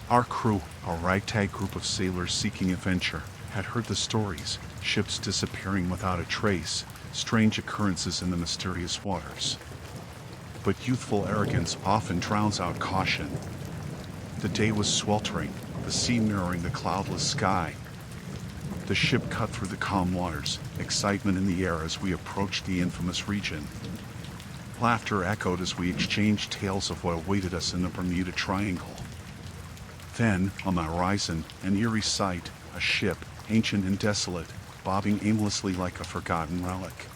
Our crew, a ragtag group of sailors seeking adventure, had heard the stories, ships disappearing without a trace, strange occurrences in the mysterious waters. But youthful arrogance often drowns out caution. The day was sweltering, the sea mirroring the cloudless sky. The ship cut through the calm waters, excitement in the air as we approached the infamous region. Laughter echoed as we exchanged tales of what awaited us in the Bermuda Triangle. Then, on the horizon, an eerie sight, a ship, ancient and desolate, bobbing aimlessly like a forgotten relic.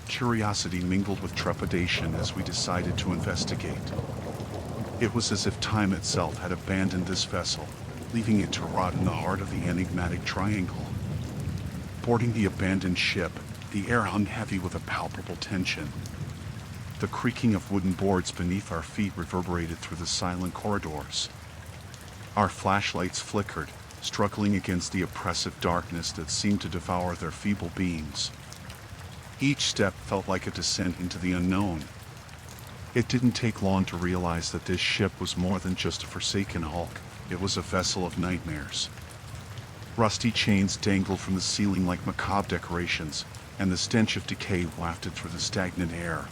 Curiosity mingled with trepidation as we decided to investigate. It was as if time itself had abandoned this vessel, leaving it to rot in the heart of the enigmatic triangle. Boarding the abandoned ship, the air hung heavy with a palpable tension. The creaking of wooden boards beneath our feet reverberated through the silent corridors. Our flashlights flickered, struggling against the oppressive darkness that seemed to devour their feeble beams. Each step felt like a descent into the unknown. It didn't take long to realize that this ship was more than just a forsaken hulk. It was a vessel of nightmares. Rusty chains dangled from the ceiling like macabre decorations, and the stench of decay wafted through the stagnant air.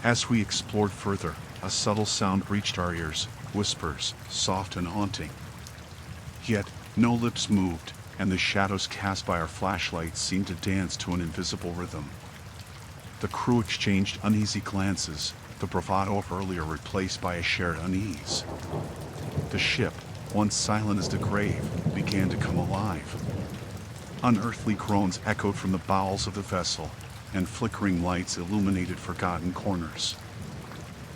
As we explored further, a subtle sound reached our ears, whispers, soft and haunting. Yet, no lips moved, and the shadows cast by our flashlights seemed to dance to an invisible rhythm. The crew exchanged uneasy glances, the bravado of earlier replaced by a shared unease. The ship, once silent as the grave, began to come alive. Unearthly groans echoed from the bowels of the vessel, and flickering lights illuminated forgotten corners.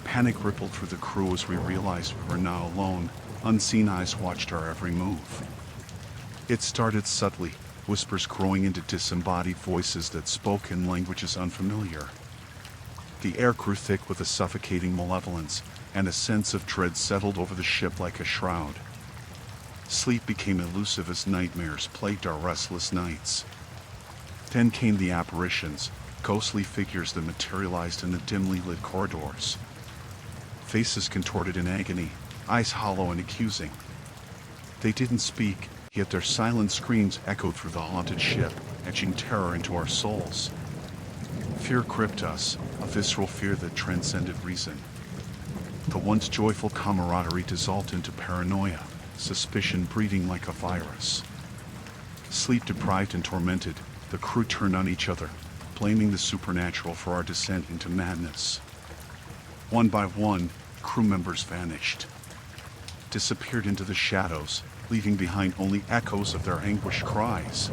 Panic rippled through the crew as we realized we were not alone. Unseen eyes watched our every move. It started subtly, whispers growing into disembodied voices that spoke in languages unfamiliar. The air grew thick with a suffocating malevolence, and a sense of dread settled over the ship like a shroud. Sleep became elusive as nightmares plagued our restless nights. Then came the apparitions, ghostly figures that materialized in the dimly lit corridors. Faces contorted in agony, eyes hollow and accusing. They didn't speak, yet their silent screams echoed through the haunted ship, etching terror into our souls. Fear gripped us, a visceral fear that transcended reason. The once joyful camaraderie dissolved into paranoia, suspicion breeding like a virus. Sleep deprived and tormented, the crew turned on each other, blaming the supernatural for our descent into madness. One by one, crew members vanished, disappeared into the shadows, leaving behind only echoes of their anguished cries.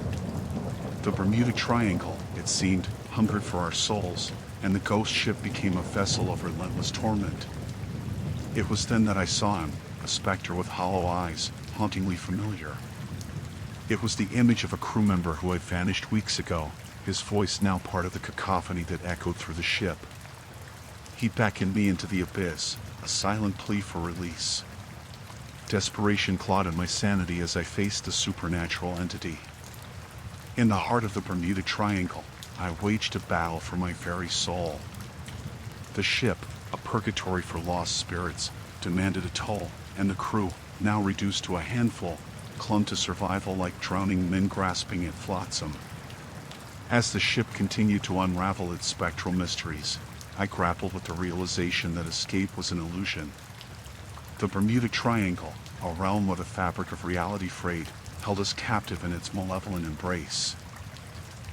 The Bermuda Triangle, it seemed, hungered for our souls, and the ghost ship became a vessel of relentless torment. It was then that I saw him, a specter with hollow eyes, hauntingly familiar. It was the image of a crew member who had vanished weeks ago, his voice now part of the cacophony that echoed through the ship. He beckoned me into the abyss, a silent plea for release. Desperation clawed at my sanity as I faced the supernatural entity. In the heart of the Bermuda Triangle, I waged a battle for my very soul. The ship, a purgatory for lost spirits, demanded a toll, and the crew, now reduced to a handful, clung to survival like drowning men grasping at flotsam. As the ship continued to unravel its spectral mysteries, I grappled with the realization that escape was an illusion. The Bermuda Triangle, a realm where the fabric of reality frayed, held us captive in its malevolent embrace.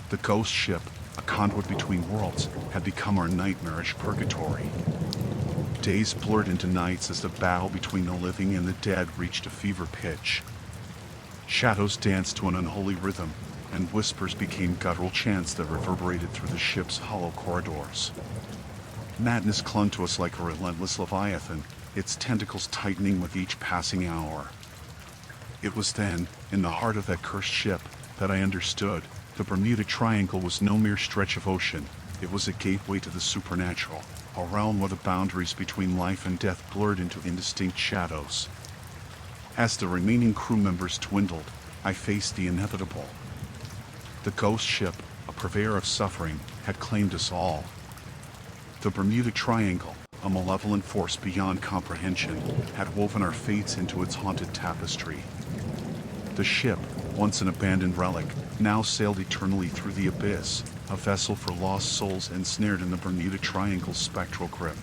The ghost ship, a conduit between worlds, had become our nightmarish purgatory. Days blurred into nights as the battle between the living and the dead reached a fever pitch. Shadows danced to an unholy rhythm, and whispers became guttural chants that reverberated through the ship's hollow corridors. Madness clung to us like a relentless leviathan, its tentacles tightening with each passing hour. It was then, in the heart of that cursed ship, that I understood. The Bermuda Triangle was no mere stretch of ocean. It was a gateway to the supernatural, a realm where the boundaries between life and death blurred into indistinct shadows. As the remaining crew members dwindled, I faced the inevitable. The ghost ship, a purveyor of suffering, had claimed us all. The Bermuda Triangle, a malevolent force beyond comprehension, had woven our fates into its haunted tapestry. The ship, once an abandoned relic, now sailed eternally through the abyss, a vessel for lost souls ensnared in the Bermuda Triangle's spectral grip.